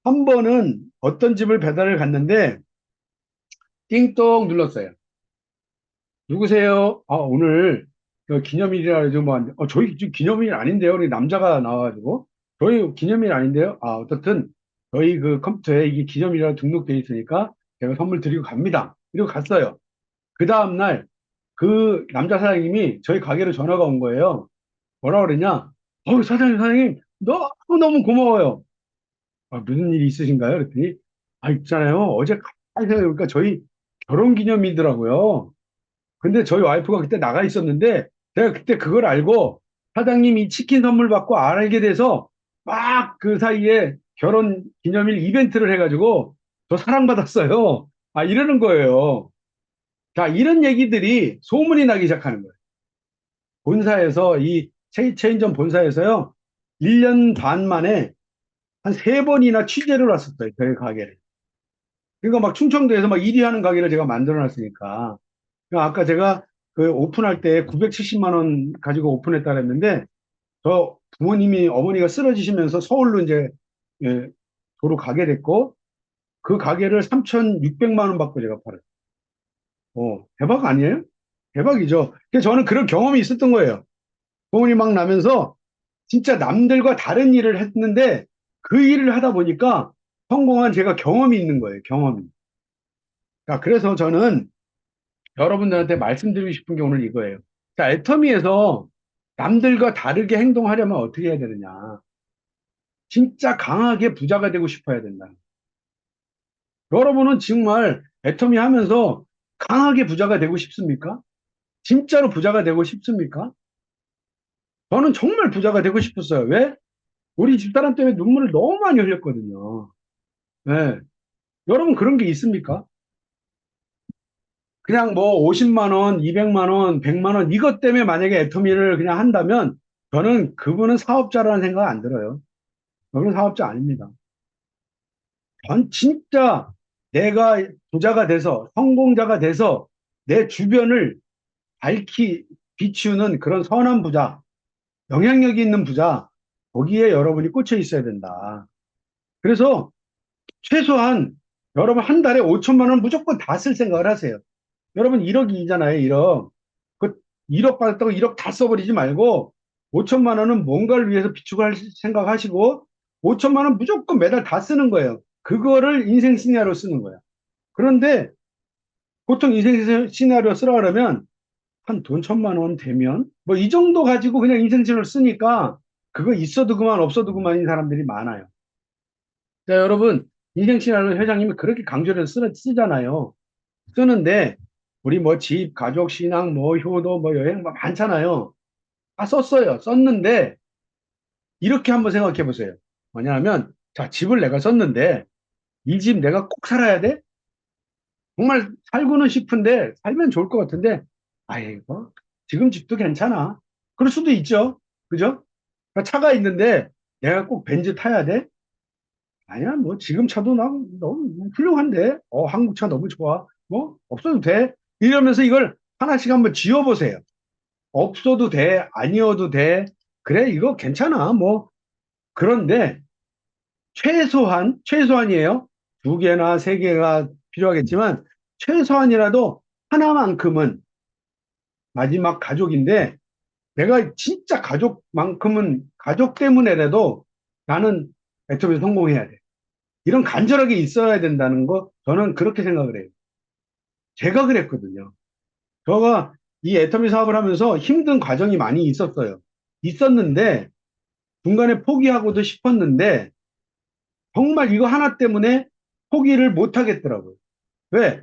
한 번은 어떤 집을 배달을 갔는데 띵동 눌렀어요. 누구세요? 오늘 그 기념일이라 해서 뭐, 저희 지금 기념일 아닌데요. 우리 남자가 나와가지고. 저희 기념일 아닌데요. 어떻든 저희 그 컴퓨터에 이게 기념일이라 등록돼 있으니까 제가 선물 드리고 갑니다. 이러고 갔어요. 그 다음날 그 남자 사장님이 저희 가게로 전화가 온 거예요. 뭐라 그러냐? 사장님, 너무너무 고마워요. 무슨 일이 있으신가요? 그랬더니, 있잖아요. 어제 가만히 생각해보니까 저희 결혼 기념이더라고요. 근데 저희 와이프가 그때 나가 있었는데 제가 그때 그걸 알고 사장님이 치킨 선물 받고 알게 돼서 막 그 사이에 결혼 기념일 이벤트를 해가지고 저 사랑받았어요. 이러는 거예요. 자, 이런 얘기들이 소문이 나기 시작하는 거예요. 본사에서 체인점 본사에서요. 1년 반 만에 한 세 번이나 취재를 왔었어요. 저희 가게를. 그러니까 막 충청도에서 막 1위 하는 가게를 제가 만들어 놨으니까. 그러니까 아까 제가 그 오픈할 때 970만 원 가지고 오픈했다 그랬는데 저 부모님이 어머니가 쓰러지시면서 서울로 이제 예, 도로 가게 됐고 그 가게를 3,600만 원 받고 제가 팔았어요. 대박 아니에요? 대박이죠. 그래서 저는 그런 경험이 있었던 거예요. 소문이 막 나면서 진짜 남들과 다른 일을 했는데 그 일을 하다 보니까 성공한 제가 경험이 있는 거예요. 경험이. 그래서 저는 여러분들한테 말씀드리고 싶은 게 오늘 이거예요. 자, 애터미에서 남들과 다르게 행동하려면 어떻게 해야 되느냐. 진짜 강하게 부자가 되고 싶어야 된다. 여러분은 정말 애터미 하면서 강하게 부자가 되고 싶습니까? 진짜로 부자가 되고 싶습니까? 저는 정말 부자가 되고 싶었어요. 왜? 우리 집사람 때문에 눈물을 너무 많이 흘렸거든요. 네. 여러분 그런 게 있습니까? 그냥 뭐 50만 원, 200만 원, 100만 원 이것 때문에 만약에 애터미를 그냥 한다면 저는 그분은 사업자라는 생각 안 들어요. 그분은 사업자 아닙니다. 전 진짜 내가 부자가 돼서 성공자가 돼서 내 주변을 밝히 비추는 그런 선한 부자, 영향력이 있는 부자, 거기에 여러분이 꽂혀 있어야 된다. 그래서 최소한 여러분 한 달에 5천만 원 무조건 다 쓸 생각을 하세요. 여러분 1억이잖아요, 1억. 그 1억 받았다고 1억 다 써버리지 말고 5천만 원은 뭔가를 위해서 비축할 생각하시고 5천만 원 무조건 매달 다 쓰는 거예요. 그거를 인생 시나리오 쓰는 거예요. 그런데 보통 인생 시나리오 쓰라 그러면 한 돈 1,000만 원 되면 뭐 이 정도 가지고 그냥 인생 시나리오 쓰니까 그거 있어도 그만 없어도 그만인 사람들이 많아요. 자, 여러분 인생 시나리오 회장님이 그렇게 강조를 쓰잖아요. 쓰는데 우리 뭐 집, 가족, 신앙, 뭐 효도, 뭐 여행 뭐 많잖아요. 다 썼어요. 썼는데 이렇게 한번 생각해 보세요. 뭐냐면 자, 집을 내가 썼는데 이 집 내가 꼭 살아야 돼? 정말 살고는 싶은데 살면 좋을 것 같은데 아이고 지금 집도 괜찮아. 그럴 수도 있죠. 그죠? 그러니까 차가 있는데 내가 꼭 벤츠 타야 돼? 아니야 뭐 지금 차도 나 너무 훌륭한데 한국 차 너무 좋아. 뭐 없어도 돼. 이러면서 이걸 하나씩 한번 지어보세요. 없어도 돼, 아니어도 돼. 그래, 이거 괜찮아. 뭐. 그런데 최소한이에요. 두 개나 세 개가 필요하겠지만, 최소한이라도 하나만큼은 마지막 가족인데, 내가 진짜 가족만큼은, 가족 때문에라도 나는 애터미 성공해야 돼. 이런 간절하게 있어야 된다는 거, 저는 그렇게 생각을 해요. 제가 그랬거든요. 제가 이 애터미 사업을 하면서 힘든 과정이 많이 있었어요. 있었는데, 중간에 포기하고도 싶었는데 정말 이거 하나 때문에 포기를 못 하겠더라고요. 왜?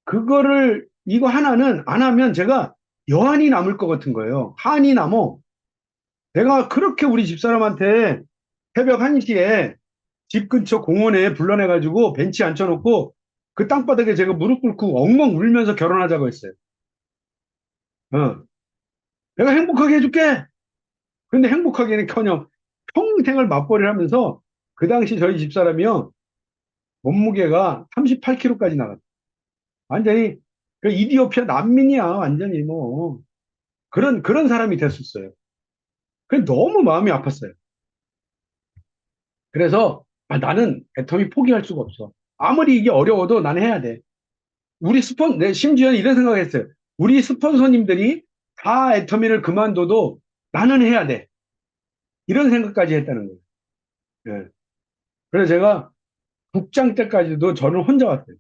그거를 이거 하나는 안 하면 제가 여한이 남을 것 같은 거예요. 한이 남어. 내가 그렇게 우리 집사람한테 새벽 1시에 집 근처 공원에 불러내가지고 벤치 앉혀놓고 그 땅바닥에 제가 무릎 꿇고 엉엉 울면서 결혼하자고 했어요. 어. 내가 행복하게 해줄게. 근데 행복하게는커녕 평생을 맞벌이를 하면서 그 당시 저희 집사람이요. 몸무게가 38kg까지 나갔어. 완전히 그 이디오피아 난민이야. 완전히 뭐 그런 사람이 됐었어요. 그 너무 마음이 아팠어요. 그래서 나는 애터미 포기할 수가 없어. 아무리 이게 어려워도 나는 해야 돼. 내 심지어 이런 생각했어요. 우리 스폰서님들이 다 애터미를 그만둬도 나는 해야 돼. 이런 생각까지 했다는 거예요. 예. 그래서 제가 국장 때까지도 저는 혼자 왔어요.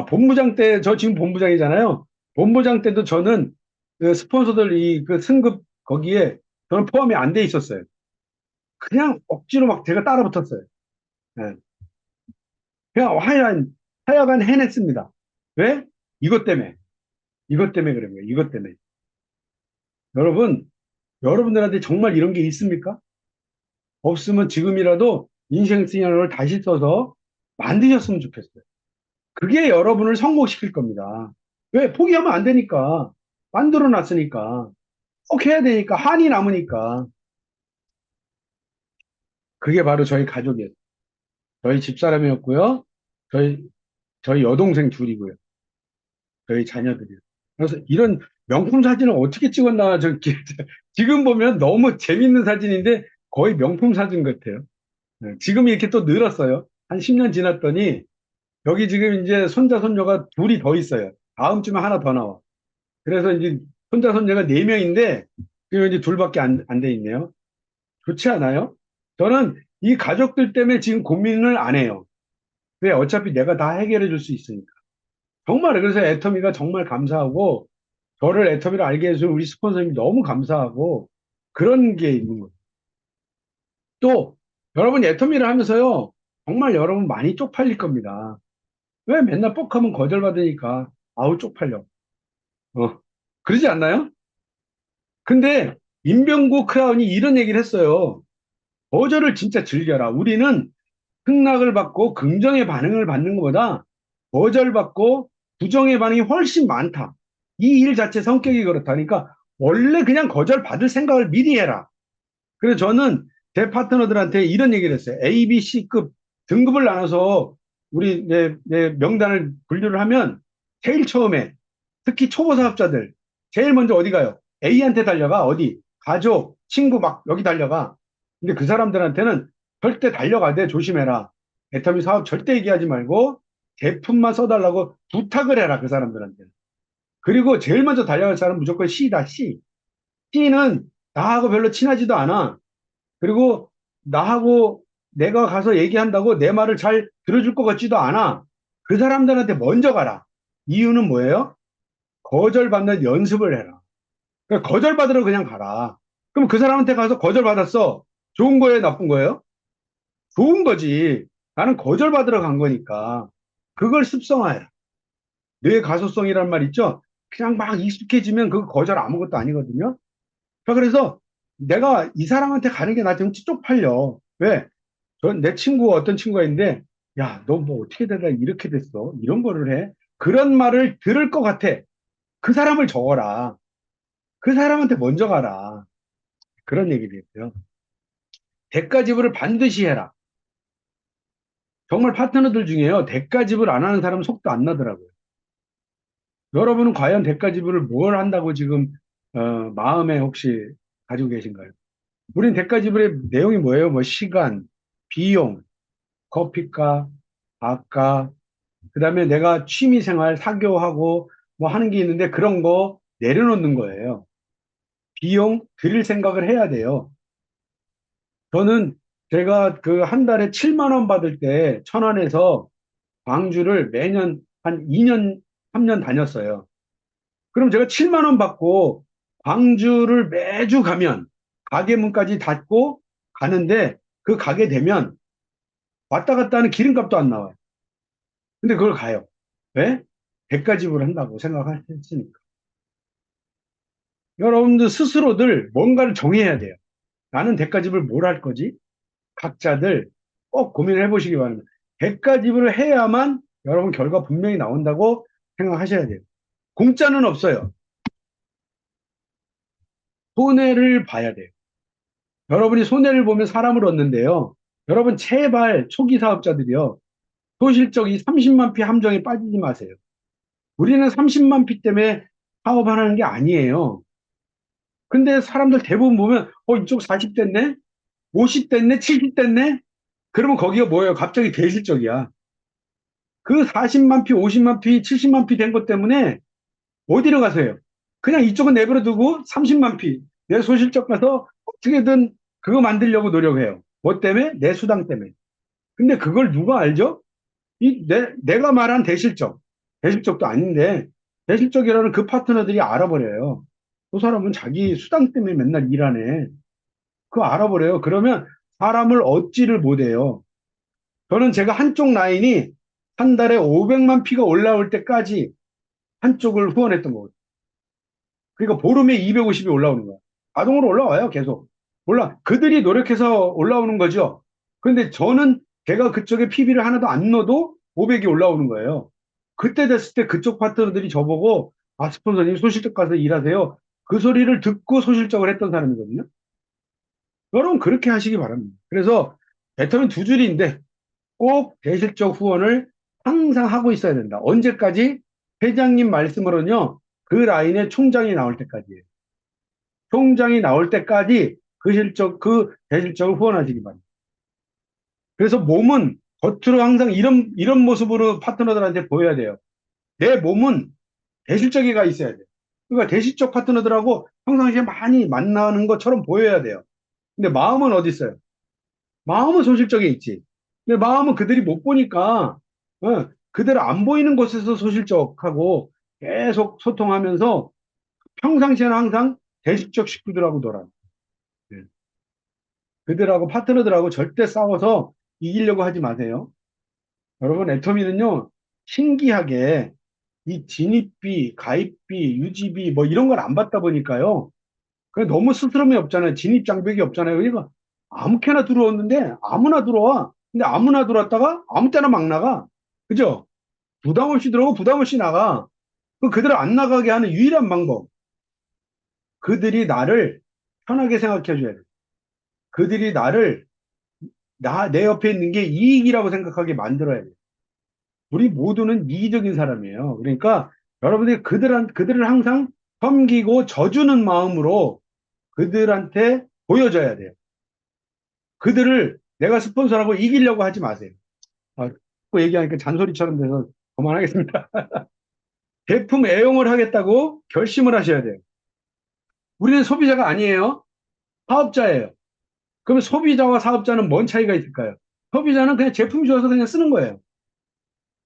본부장 때, 저 지금 본부장이잖아요. 본부장 때도 저는 그 스폰서들 그 승급 거기에 저는 포함이 안 돼 있었어요. 그냥 억지로 막 제가 따라 붙었어요. 예. 그냥 하여간 해냈습니다. 왜? 이것 때문에. 이것 때문에 그런 거예요. 이것 때문에. 여러분, 여러분들한테 정말 이런 게 있습니까? 없으면 지금이라도 인생 시나리오를 다시 써서 만드셨으면 좋겠어요. 그게 여러분을 성공시킬 겁니다. 왜? 포기하면 안 되니까. 만들어 놨으니까. 꼭 해야 되니까. 한이 남으니까. 그게 바로 저희 가족이에요. 저희 집사람이었고요. 저희, 저희 여동생 둘이고요. 저희 자녀들이요. 그래서 이런 명품 사진을 어떻게 찍었나, 지금 보면 너무 재밌는 사진인데 거의 명품 사진 같아요. 네, 지금 이렇게 또 늘었어요. 한 10년 지났더니 여기 지금 이제 손자, 손녀가 둘이 더 있어요. 다음 주면 하나 더 나와. 그래서 이제 손자, 손녀가 네명인데 지금 이제 둘밖에 안 돼 있네요. 좋지 않아요? 저는 이 가족들 때문에 지금 고민을 안 해요. 왜? 어차피 내가 다 해결해 줄 수 있으니까. 정말 그래서 애터미가 정말 감사하고 저를 애터미를 알게 해준 우리 스폰서님 너무 감사하고 그런 게 있는 거예요. 또 여러분 애터미를 하면서요. 정말 여러분 많이 쪽팔릴 겁니다. 왜 맨날 뻑하면 거절받으니까 아우 쪽팔려. 어, 그러지 않나요? 근데 임병구 크라운이 이런 얘기를 했어요. 거절을 진짜 즐겨라. 우리는 승낙을 받고 긍정의 반응을 받는 것보다 거절받고 부정의 반응이 훨씬 많다. 이 일 자체 성격이 그렇다니까 원래 그냥 거절 받을 생각을 미리 해라. 그래서 저는 제 파트너들한테 이런 얘기를 했어요. A, B, C급 등급을 나눠서 우리 내 명단을 분류를 하면 제일 처음에 특히 초보 사업자들 제일 먼저 어디 가요? A한테 달려가. 어디? 가족, 친구 막 여기 달려가. 근데 그 사람들한테는 절대 달려가되 조심해라. 애터미 사업 절대 얘기하지 말고 제품만 써달라고 부탁을 해라. 그 사람들한테. 그리고 제일 먼저 달려갈 사람은 무조건 C다. C. C는 나하고 별로 친하지도 않아. 그리고 나하고 내가 가서 얘기한다고 내 말을 잘 들어줄 것 같지도 않아. 그 사람들한테 먼저 가라. 이유는 뭐예요? 거절받는 연습을 해라. 그러니까 거절받으러 그냥 가라. 그럼 그 사람한테 가서 거절받았어. 좋은 거예요, 나쁜 거예요? 좋은 거지. 나는 거절받으러 간 거니까. 그걸 습성화해라. 뇌 가소성이란 말 있죠? 그냥 막 익숙해지면 그 거절 아무것도 아니거든요. 자, 그래서 내가 이 사람한테 가는 게 나 지금 쪽팔려. 왜? 내 친구 어떤 친구가 있는데, 야, 너 뭐 어떻게 되다 이렇게 됐어? 이런 거를 해? 그런 말을 들을 것 같아. 그 사람을 적어라. 그 사람한테 먼저 가라. 그런 얘기를 했어요. 대가지불을 반드시 해라. 정말 파트너들 중에요. 대가지불 안 하는 사람은 속도 안 나더라고요. 여러분은 과연 대가지불을 뭘 한다고 지금 마음에 혹시 가지고 계신가요? 우린 대가지불의 내용이 뭐예요? 뭐 시간, 비용, 커피값, 밥값, 그다음에 내가 취미생활 사교하고 뭐 하는 게 있는데 그런 거 내려놓는 거예요. 비용 들일 생각을 해야 돼요. 저는 제가 그 한 달에 7만 원 받을 때 천안에서 광주를 매년 한 2년, 3년 다녔어요. 그럼 제가 7만 원 받고 광주를 매주 가면 가게 문까지 닫고 가는데 그 가게 되면 왔다 갔다 하는 기름값도 안 나와요. 근데 그걸 가요. 왜? 대가지불 한다고 생각했으니까. 여러분들 스스로들 뭔가를 정해야 돼요. 나는 대가집을 뭘 할 거지? 각자들 꼭 고민을 해보시기 바랍니다. 대가집을 해야만 여러분 결과 분명히 나온다고 생각하셔야 돼요. 공짜는 없어요. 손해를 봐야 돼요. 여러분이 손해를 보면 사람을 얻는데요. 여러분 제발 초기 사업자들이요. 소실적이 30만 피 함정에 빠지지 마세요. 우리는 30만 피 때문에 사업하는 게 아니에요. 근데 사람들 대부분 보면 이쪽 40 됐네? 50 됐네? 70 됐네? 그러면 거기가 뭐예요? 갑자기 대실적이야. 그 40만 피, 50만 피, 70만 피 된 것 때문에 어디로 가세요? 그냥 이쪽은 내버려 두고 30만 피, 내 소실적 가서 어떻게든 그거 만들려고 노력해요. 뭐 때문에? 내 수당 때문에. 근데 그걸 누가 알죠? 내가 말한 대실적. 대실적도 아닌데, 대실적이라는 그 파트너들이 알아버려요. 그 사람은 자기 수당 때문에 맨날 일하네. 그거 알아버려요. 그러면 사람을 얻지를 못해요. 저는 제가 한쪽 라인이 한 달에 500만 피가 올라올 때까지 한쪽을 후원했던 거거든요. 그러니까 보름에 250이 올라오는 거야. 자동으로 올라와요, 계속. 그들이 노력해서 올라오는 거죠. 그런데 저는 제가 그쪽에 PB를 하나도 안 넣어도 500이 올라오는 거예요. 그때 됐을 때 그쪽 파트너들이 저보고, 아, 스폰서님 소실적 가서 일하세요. 그 소리를 듣고 소실적을 했던 사람이거든요. 여러분, 그렇게 하시기 바랍니다. 그래서 배터는 두 줄인데, 꼭 대실적 후원을 항상 하고 있어야 된다. 언제까지? 회장님 말씀으로는요, 그 라인에 총장이 나올 때까지예요. 총장이 나올 때까지 그 대실적을 후원하시기 바랍니다. 그래서 몸은 겉으로 항상 이런 모습으로 파트너들한테 보여야 돼요. 내 몸은 대실적이가 있어야 돼요. 그러니까 대실적 파트너들하고 평상시에 많이 만나는 것처럼 보여야 돼요. 근데 마음은 어디 있어요? 마음은 소실적에 있지. 근데 마음은 그들이 못 보니까, 그들 안 보이는 곳에서 소실적하고 계속 소통하면서 평상시에는 항상 대식적 식구들하고 놀아요. 예. 그들하고 파트너들하고 절대 싸워서 이기려고 하지 마세요. 여러분, 애터미는요, 신기하게 이 진입비, 가입비, 유지비 뭐 이런 걸 안 받다 보니까요. 그 너무 스스럼이 없잖아요. 진입 장벽이 없잖아요. 그러니까 아무렇게나 들어왔는데 아무나 들어와. 근데 아무나 들어왔다가 아무 때나 막 나가. 그죠? 부담 없이 들어오고 부담 없이 나가. 그들을 안 나가게 하는 유일한 방법. 그들이 나를 편하게 생각해 줘야 돼. 그들이 나를 내 옆에 있는 게 이익이라고 생각하게 만들어야 돼. 우리 모두는 이기적인 사람이에요. 그러니까 여러분들이 그들을 항상 섬기고 져주는 마음으로 그들한테 보여줘야 돼요. 그들을 내가 스폰서라고 이기려고 하지 마세요. 그 얘기하니까 잔소리처럼 돼서 그만하겠습니다. 제품 애용을 하겠다고 결심을 하셔야 돼요. 우리는 소비자가 아니에요. 사업자예요. 그러면 소비자와 사업자는 뭔 차이가 있을까요? 소비자는 그냥 제품 좋아서 그냥 쓰는 거예요.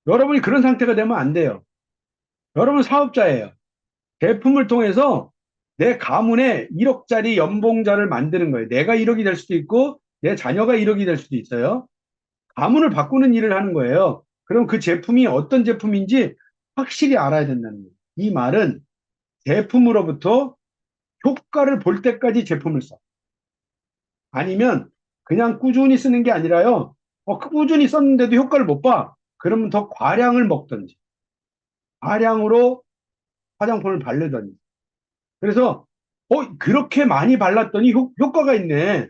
여러분이 그런 상태가 되면 안 돼요. 여러분 사업자예요. 제품을 통해서 내 가문에 1억짜리 연봉자를 만드는 거예요. 내가 1억이 될 수도 있고 내 자녀가 1억이 될 수도 있어요. 가문을 바꾸는 일을 하는 거예요. 그럼 그 제품이 어떤 제품인지 확실히 알아야 된다는 거예요. 이 말은 제품으로부터 효과를 볼 때까지 제품을 써. 아니면 그냥 꾸준히 쓰는 게 아니라요. 꾸준히 썼는데도 효과를 못 봐. 그러면 더 과량을 먹든지, 과량으로 화장품을 바르든지. 그래서, 그렇게 많이 발랐더니 효과가 있네.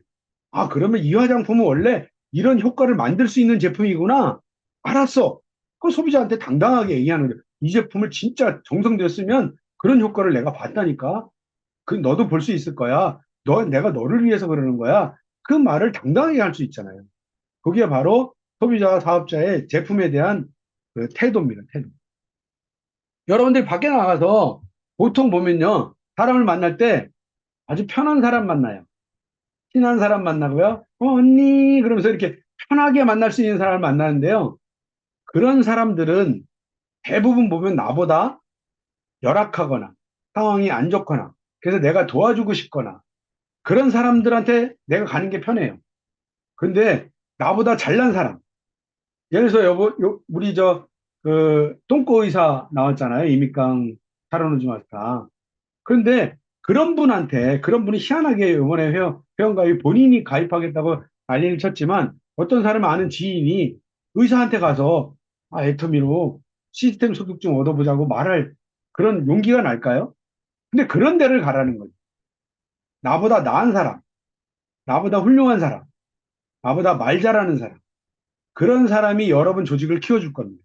아, 그러면 이 화장품은 원래 이런 효과를 만들 수 있는 제품이구나. 알았어. 그 소비자한테 당당하게 얘기하는 거죠. 이 제품을 진짜 정성 들여 쓰면 그런 효과를 내가 봤다니까. 너도 볼 수 있을 거야. 내가 너를 위해서 그러는 거야. 그 말을 당당하게 할 수 있잖아요. 그게 바로 소비자와 사업자의 제품에 대한 그 태도입니다. 태도. 여러분들이 밖에 나가서 보통 보면요. 사람을 만날 때 아주 편한 사람 만나요. 친한 사람 만나고요. 언니 그러면서 이렇게 편하게 만날 수 있는 사람을 만나는데요. 그런 사람들은 대부분 보면 나보다 열악하거나 상황이 안 좋거나 그래서 내가 도와주고 싶거나 그런 사람들한테 내가 가는 게 편해요. 근데 나보다 잘난 사람, 예를 들어서 우리 똥꼬 의사 나왔잖아요. 이미강 타로노즈 마스터. 그런데 그런 분이 희한하게 이번에 회원가입 본인이 가입하겠다고 난리를 쳤지만 어떤 사람 아는 지인이 의사한테 가서 애터미로 시스템 소득 좀 얻어보자고 말할 그런 용기가 날까요? 근데 그런 데를 가라는 거죠. 나보다 나은 사람, 나보다 훌륭한 사람, 나보다 말 잘하는 사람. 그런 사람이 여러분 조직을 키워줄 겁니다.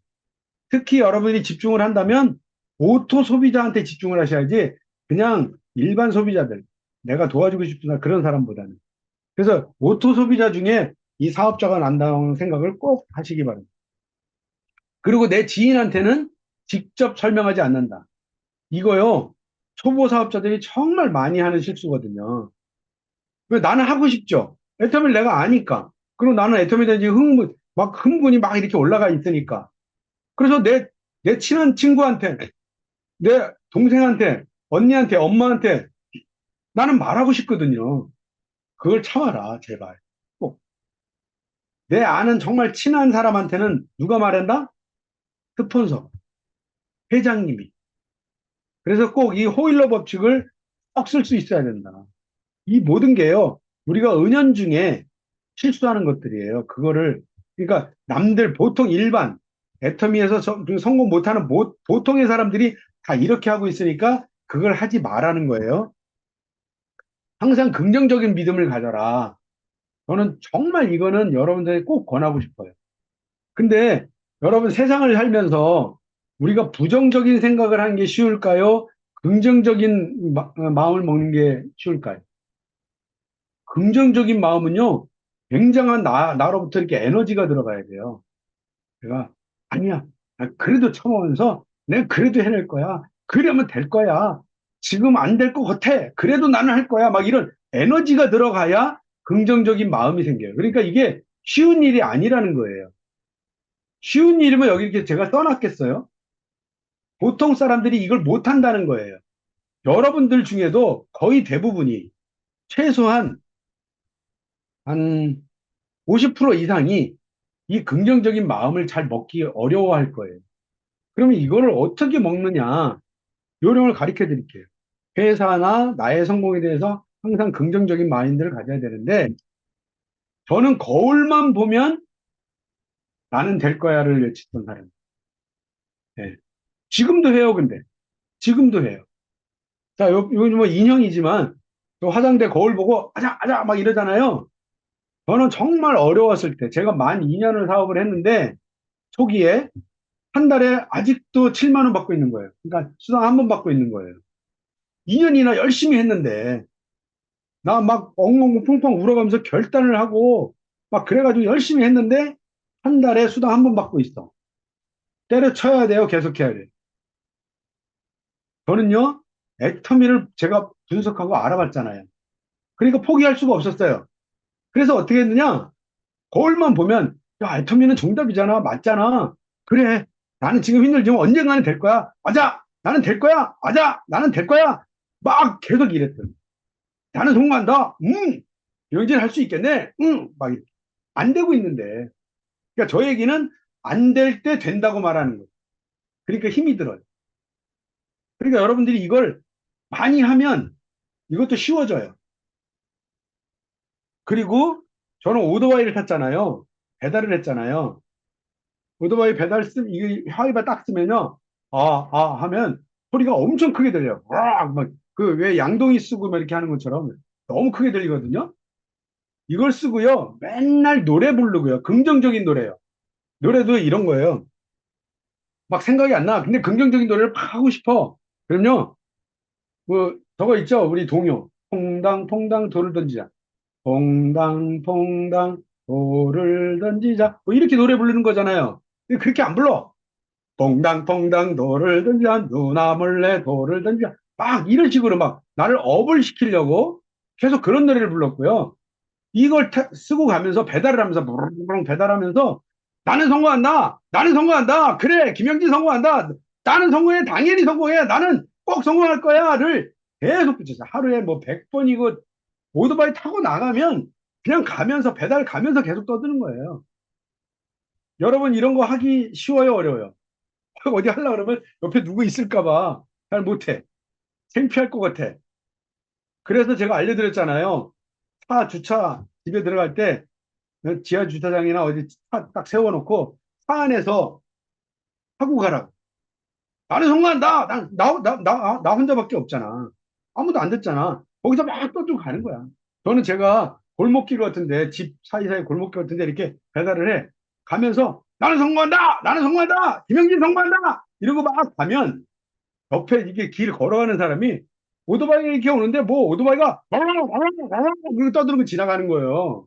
특히 여러분이 집중을 한다면 오토 소비자한테 집중을 하셔야지 그냥 일반 소비자들, 내가 도와주고 싶은 그런 사람보다는. 그래서 오토 소비자 중에 이 사업자가 난다는 생각을 꼭 하시기 바랍니다. 그리고 내 지인한테는 직접 설명하지 않는다. 이거요, 초보 사업자들이 정말 많이 하는 실수거든요. 왜 나는 하고 싶죠? 애터미를 내가 아니까. 그리고 나는 애터미에 대한 흥분이 막 이렇게 올라가 있으니까. 그래서 내 친한 친구한테, 내 동생한테, 언니한테, 엄마한테 나는 말하고 싶거든요. 그걸 참아라, 제발. 꼭. 내 아는 정말 친한 사람한테는 누가 말한다? 스폰서, 회장님이. 그래서 꼭 이 호일러 법칙을 꼭 쓸 수 있어야 된다. 이 모든 게요, 우리가 은연중에 실수하는 것들이에요. 그러니까 남들 보통 일반, 애터미에서 성공 못하는 보통의 사람들이 다 이렇게 하고 있으니까 그걸 하지 말라는 거예요. 항상 긍정적인 믿음을 가져라. 저는 정말 이거는 여러분들에게 꼭 권하고 싶어요. 근데 여러분 세상을 살면서 우리가 부정적인 생각을 하는 게 쉬울까요? 긍정적인 마음을 먹는 게 쉬울까요? 긍정적인 마음은요, 굉장한 나로부터 이렇게 에너지가 들어가야 돼요. 내가, 아니야. 나 그래도 참으면서 내가 그래도 해낼 거야. 그러면 될 거야. 지금 안 될 것 같아. 그래도 나는 할 거야. 막 이런 에너지가 들어가야 긍정적인 마음이 생겨요. 그러니까 이게 쉬운 일이 아니라는 거예요. 쉬운 일이면 여기 이렇게 제가 써놨겠어요? 보통 사람들이 이걸 못 한다는 거예요. 여러분들 중에도 거의 대부분이 최소한 한 50% 이상이 이 긍정적인 마음을 잘 먹기 어려워할 거예요. 그러면 이거를 어떻게 먹느냐? 요령을 가르쳐 드릴게요. 회사나 나의 성공에 대해서 항상 긍정적인 마인드를 가져야 되는데, 저는 거울만 보면 나는 될 거야를 외쳤던 사람. 예. 지금도 해요, 근데. 지금도 해요. 자, 요즘 뭐 인형이지만, 또 화장대 거울 보고, 아자, 아자, 막 이러잖아요. 저는 정말 어려웠을 때, 제가 만 2년을 사업을 했는데, 초기에 한 달에 아직도 7만 원 받고 있는 거예요. 그러니까 수당 한 번 받고 있는 거예요. 2년이나 열심히 했는데, 나 막 엉엉 쿵쿵 울어가면서 결단을 하고, 막 그래가지고 열심히 했는데, 한 달에 수당 한 번 받고 있어. 때려쳐야 돼요? 계속해야 돼요? 저는요, 애터미를 제가 분석하고 알아봤잖아요. 그러니까 포기할 수가 없었어요. 그래서 어떻게 했느냐? 거울만 보면, 야, 애터미는 정답이잖아. 맞잖아. 그래. 나는 지금 힘들지만 언젠가는 될 거야. 맞아. 나는 될 거야. 맞아. 나는 될 거야. 막 계속 이랬어요. 나는 성공한다. 영진 할 수 있겠네. 막 이렇게. 안 되고 있는데. 그러니까 저 얘기는 안 될 때 된다고 말하는 거예요. 그러니까 힘이 들어요. 그러니까 여러분들이 이걸 많이 하면 이것도 쉬워져요. 그리고 저는 오토바이를 탔잖아요. 배달을 했잖아요. 오토바이 배달 이게 하이바 딱 쓰면요. 하면 소리가 엄청 크게 들려요. 막, 그 왜 양동이 쓰고 막 이렇게 하는 것처럼 너무 크게 들리거든요. 이걸 쓰고요. 맨날 노래 부르고요. 긍정적인 노래요. 노래도 이런 거예요. 막 생각이 안 나. 근데 긍정적인 노래를 막 하고 싶어. 그럼요. 뭐, 저거 있죠? 우리 동요. 퐁당퐁당 돌을 던지자. 퐁당퐁당 돌을 던지자. 뭐 이렇게 노래 부르는 거잖아요. 근데 그렇게 안 불러. 퐁당퐁당 돌을 던지자. 누나 몰래 돌을 던지자. 막 이런 식으로 막 나를 업을 시키려고 계속 그런 노래를 불렀고요. 이걸 쓰고 가면서 배달을 하면서 부릉부릉 배달하면서 나는 성공한다. 나는 성공한다. 그래, 김영진 성공한다. 나는 성공해. 당연히 성공해. 나는 꼭 성공할 거야를 계속 붙였어요. 하루에 뭐 100번이고 오토바이 타고 나가면 그냥 가면서 배달 가면서 계속 떠드는 거예요. 여러분 이런 거 하기 쉬워요, 어려워요? 어디 하려고 그러면 옆에 누구 있을까 봐 잘 못해. 창피할 것 같아. 그래서 제가 알려드렸잖아요. 차 주차 집에 들어갈 때 지하 주차장이나 어디 차 딱 세워놓고 차 안에서 하고 가라고. 나는 성공한다. 나 혼자밖에 없잖아. 아무도 안 듣잖아. 거기서 막 떠들고 가는 거야. 저는 제가 골목길 같은데, 집 사이사이 골목길 같은데 이렇게 배달을 해. 가면서 나는 성공한다! 나는 성공한다! 김영진 성공한다! 이러고 막 가면 옆에 이게 길 걸어가는 사람이 오토바이 이렇게 오는데 뭐 오토바이가 그렇게 떠들고 지나가는 거예요.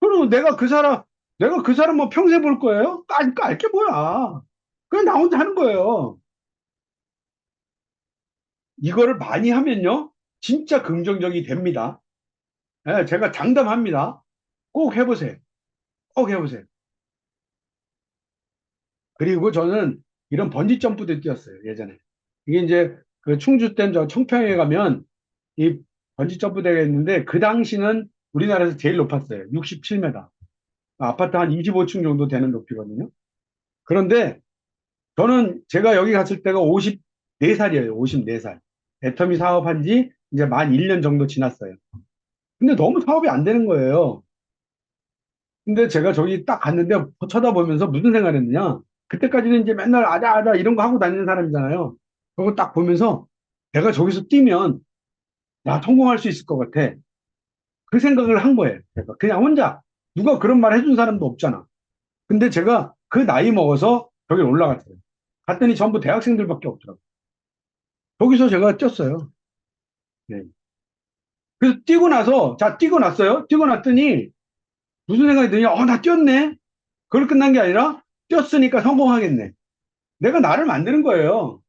그리고 내가 그 사람 뭐 평생 볼 거예요? 깔게 뭐야. 그냥 나 혼자 하는 거예요. 이거를 많이 하면요. 진짜 긍정적이 됩니다. 예, 제가 장담합니다. 꼭 해보세요. 꼭 해보세요. 그리고 저는 이런 번지 점프도 뛰었어요. 예전에. 이게 이제 그 충주 땐저 청평에 가면 이 번지 점프 대회가 있는데 그 당시는 우리나라에서 제일 높았어요. 67m. 아파트 한 25층 정도 되는 높이거든요. 그런데 저는 제가 여기 갔을 때가 54살이에요. 54살. 애터미 사업한 지 이제 만 1년 정도 지났어요. 근데 너무 사업이 안 되는 거예요. 근데 제가 저기 딱 갔는데 쳐다보면서 무슨 생각을 했느냐. 그때까지는 이제 맨날 아자아자 이런 거 하고 다니는 사람이잖아요. 그거 딱 보면서 내가 저기서 뛰면 나 성공할 수 있을 것 같아. 그 생각을 한 거예요. 제가 그냥 혼자. 누가 그런 말 해준 사람도 없잖아. 근데 제가 그 나이 먹어서 저기 올라갔어요. 갔더니 전부 대학생들밖에 없더라고요. 거기서 제가 뛰었어요. 네. 그래서 뛰고 나서, 자, 뛰고 났어요. 뛰고 났더니 무슨 생각이 드냐? 나 뛰었네. 그걸 끝난 게 아니라 뛰었으니까 성공하겠네. 내가 나를 만드는 거예요.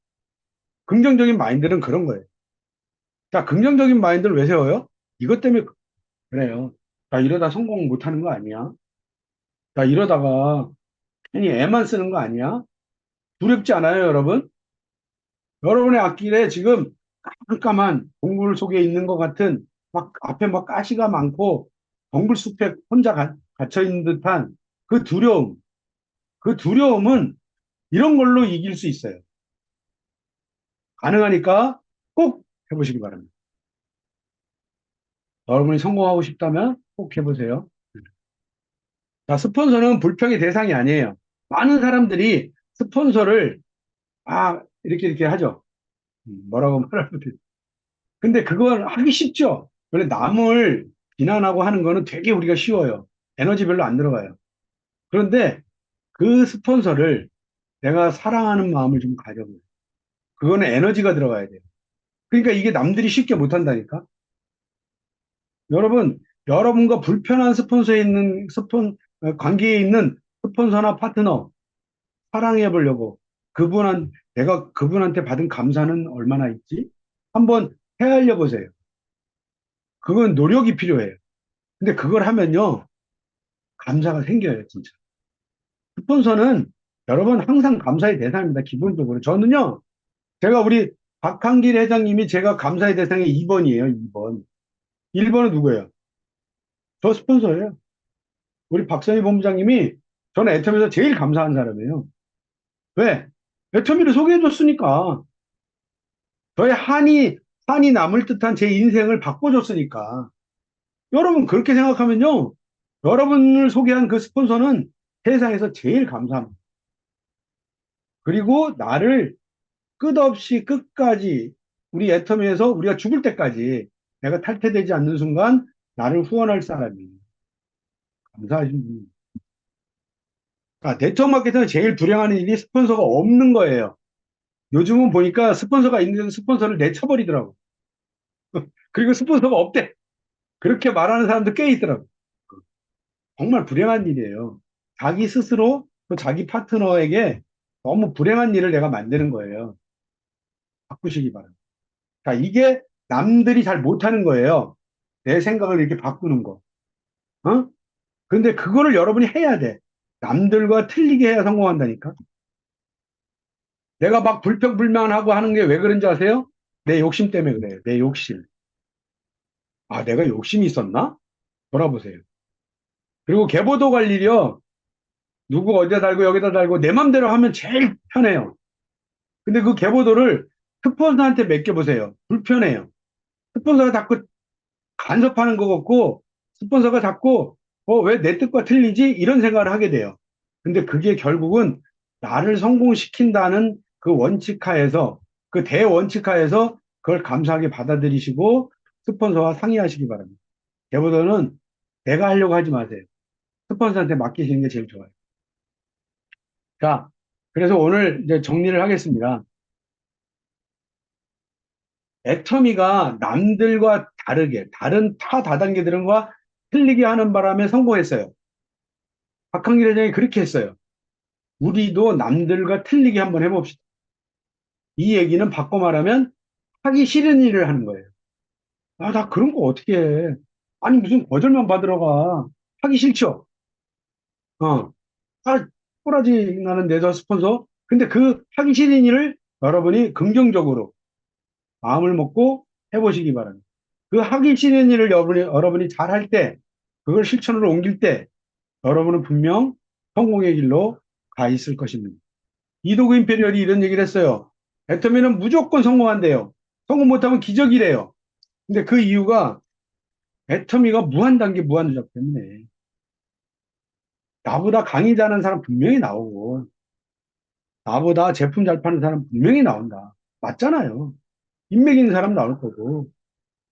긍정적인 마인드는 그런 거예요. 자, 긍정적인 마인드를 왜 세워요? 이것 때문에 그래요. 나 이러다 성공 못하는 거 아니야? 나 이러다가 괜히 애만 쓰는 거 아니야? 두렵지 않아요, 여러분? 여러분의 앞길에 지금 깜깜한 동굴 속에 있는 것 같은 막 앞에 막 가시가 많고 덩굴 숲에 혼자 갇혀 있는 듯한 그 두려움, 그 두려움은 이런 걸로 이길 수 있어요. 가능하니까 꼭 해보시기 바랍니다. 여러분이 성공하고 싶다면 꼭 해보세요. 자, 스폰서는 불평의 대상이 아니에요. 많은 사람들이 스폰서를, 이렇게 하죠. 뭐라고 말하면 돼. 근데 그걸 하기 쉽죠. 원래 남을 비난하고 하는 거는 되게 우리가 쉬워요. 에너지 별로 안 들어가요. 그런데 그 스폰서를 내가 사랑하는 마음을 좀 가져보요. 그거는 에너지가 들어가야 돼요. 그러니까 이게 남들이 쉽게 못한다니까. 여러분, 여러분과 불편한 스폰서에 있는 관계에 있는 스폰서나 파트너 사랑해 보려고 내가 그분한테 받은 감사는 얼마나 있지? 한번 헤아려 보세요. 그건 노력이 필요해요. 근데 그걸 하면요, 감사가 생겨요, 진짜. 스폰서는 여러분 항상 감사의 대상입니다, 기본적으로. 저는요, 제가 우리 박한길 회장님이 제가 감사의 대상의 2번이에요, 2번. 1번은 누구예요? 저 스폰서예요. 우리 박선희 본부장님이 저는 애텀에서 제일 감사한 사람이에요. 왜? 애터미를 소개해줬으니까. 저의 한이 남을 듯한 제 인생을 바꿔줬으니까. 여러분, 그렇게 생각하면요. 여러분을 소개한 그 스폰서는 세상에서 제일 감사합니다. 그리고 나를 끝없이 끝까지 우리 애터미에서 우리가 죽을 때까지 내가 탈퇴되지 않는 순간 나를 후원할 사람이 감사하신 분. 네트워크 마케팅은 제일 불행한 일이 스폰서가 없는 거예요. 요즘은 보니까 스폰서가 있는데도 스폰서를 내쳐버리더라고. 그리고 스폰서가 없대. 그렇게 말하는 사람도 꽤 있더라고. 정말 불행한 일이에요. 자기 스스로 또 자기 파트너에게 너무 불행한 일을 내가 만드는 거예요. 바꾸시기 바랍니다. 자, 이게 남들이 잘 못하는 거예요. 내 생각을 이렇게 바꾸는 거. 어? 근데 그거를 여러분이 해야 돼. 남들과 틀리게 해야 성공한다니까. 내가 막 불평불만하고 하는 게 왜 그런지 아세요? 내 욕심 때문에 그래요. 내 욕심. 내가 욕심이 있었나? 돌아보세요. 그리고 개보도 갈 일이요. 누구 어디다 달고 여기다 달고 내 맘대로 하면 제일 편해요. 근데 그 개보도를 스폰서한테 맡겨보세요. 불편해요. 스폰서가 자꾸 간섭하는 것 같고, 스폰서가 자꾸, 왜 내 뜻과 틀리지? 이런 생각을 하게 돼요. 근데 그게 결국은 나를 성공시킨다는 그 원칙하에서, 그 대원칙하에서 그걸 감사하게 받아들이시고 스폰서와 상의하시기 바랍니다. 개보도는 내가 하려고 하지 마세요. 스폰서한테 맡기시는 게 제일 좋아요. 자, 그래서 오늘 이제 정리를 하겠습니다. 애터미가 남들과 다르게, 다른 타 다단계들과 틀리게 하는 바람에 성공했어요. 박한길 회장이 그렇게 했어요. 우리도 남들과 틀리게 한번 해봅시다. 이 얘기는 바꿔 말하면 하기 싫은 일을 하는 거예요. 나 그런 거 어떻게 해. 아니, 무슨 거절만 받으러 가. 하기 싫죠? 어. 꼬라지 나는 내저 스폰서. 근데 그 하기 싫은 일을 여러분이 긍정적으로 마음을 먹고 해보시기 바랍니다. 그 하기 싫은 일을 여러분이 잘 할 때, 그걸 실천으로 옮길 때, 여러분은 분명 성공의 길로 가 있을 것입니다. 이도구 임페리얼이 이런 얘기를 했어요. 애터미는 무조건 성공한대요. 성공 못하면 기적이래요. 근데 그 이유가 애터미가 무한단계 무한누적 때문에 나보다 강의 잘하는 사람 분명히 나오고 나보다 제품 잘 파는 사람 분명히 나온다. 맞잖아요. 인맥 있는 사람 나올 거고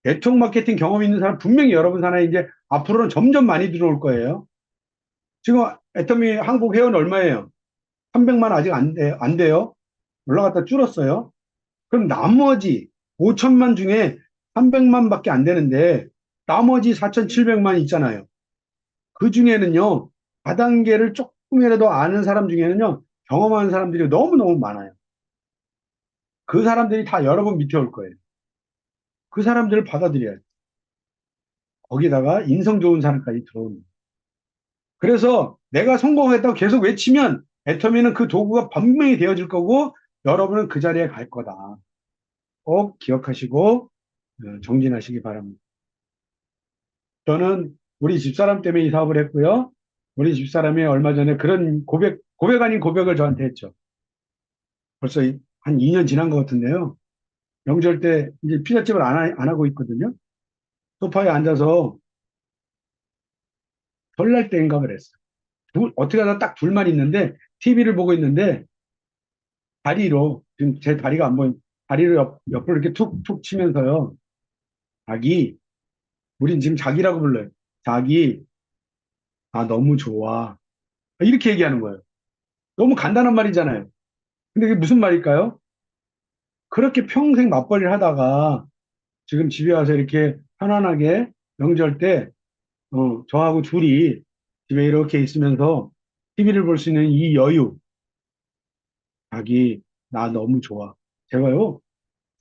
네트워크 마케팅 경험 있는 사람 분명히 여러분 산하에 이제 앞으로는 점점 많이 들어올 거예요. 지금 애터미 한국 회원 얼마예요? 300만 아직 안 돼요. 올라갔다 줄었어요. 그럼 나머지 5천만 중에 300만 밖에 안 되는데 나머지 4,700만 있잖아요. 그 중에는요, 다단계를 조금이라도 아는 사람 중에는요, 경험하는 사람들이 너무너무 많아요. 그 사람들이 다 여러분 밑에 올 거예요. 그 사람들을 받아들여야 돼. 거기다가 인성 좋은 사람까지 들어오는 거예요. 그래서 내가 성공했다고 계속 외치면 애터미는 그 도구가 분명히 되어질 거고 여러분은 그 자리에 갈 거다. 꼭 기억하시고 정진하시기 바랍니다. 저는 우리 집사람 때문에 이 사업을 했고요. 우리 집사람이 얼마 전에 그런 고백 아닌 고백을 저한테 했죠. 벌써 한 2년 지난 것 같은데요. 명절 때 이제 피자집을 안 하고 있거든요. 소파에 앉아서 설날 때인가 그랬어. 어떻게 하다 딱 둘만 있는데, TV를 보고 있는데, 다리로, 지금 제 다리가 안 보인, 다리를 옆으로 이렇게 툭툭 치면서요. 자기, 우린 지금 자기라고 불러요. 자기, 아, 너무 좋아. 이렇게 얘기하는 거예요. 너무 간단한 말이잖아요. 근데 그게 무슨 말일까요? 그렇게 평생 맞벌이를 하다가 지금 집에 와서 이렇게 편안하게 명절 때, 저하고 둘이 집에 이렇게 있으면서 TV를 볼 수 있는 이 여유, 자기, 나 너무 좋아. 제가요,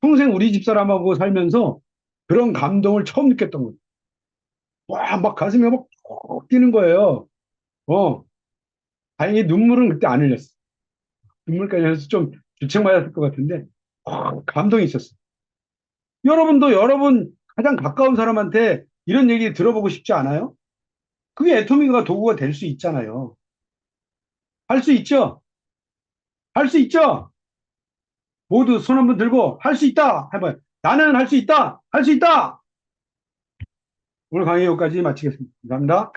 평생 우리 집사람하고 살면서 그런 감동을 처음 느꼈던 거예요. 와, 막 가슴이 막kok 뛰는 거예요. 어, 다행히 눈물은 그때 안 흘렸어. 눈물까지 흘려서 좀 주책 맞았을 것 같은데, 감동이 있었어. 여러분도 여러분 가장 가까운 사람한테 이런 얘기 들어보고 싶지 않아요? 그게 애토미가 도구가 될 수 있잖아요. 할 수 있죠? 할 수 있죠? 모두 손 한번 들고 할 수 있다! 해봐요. 나는 할 수 있다! 할 수 있다! 오늘 강의 여기까지 마치겠습니다. 감사합니다.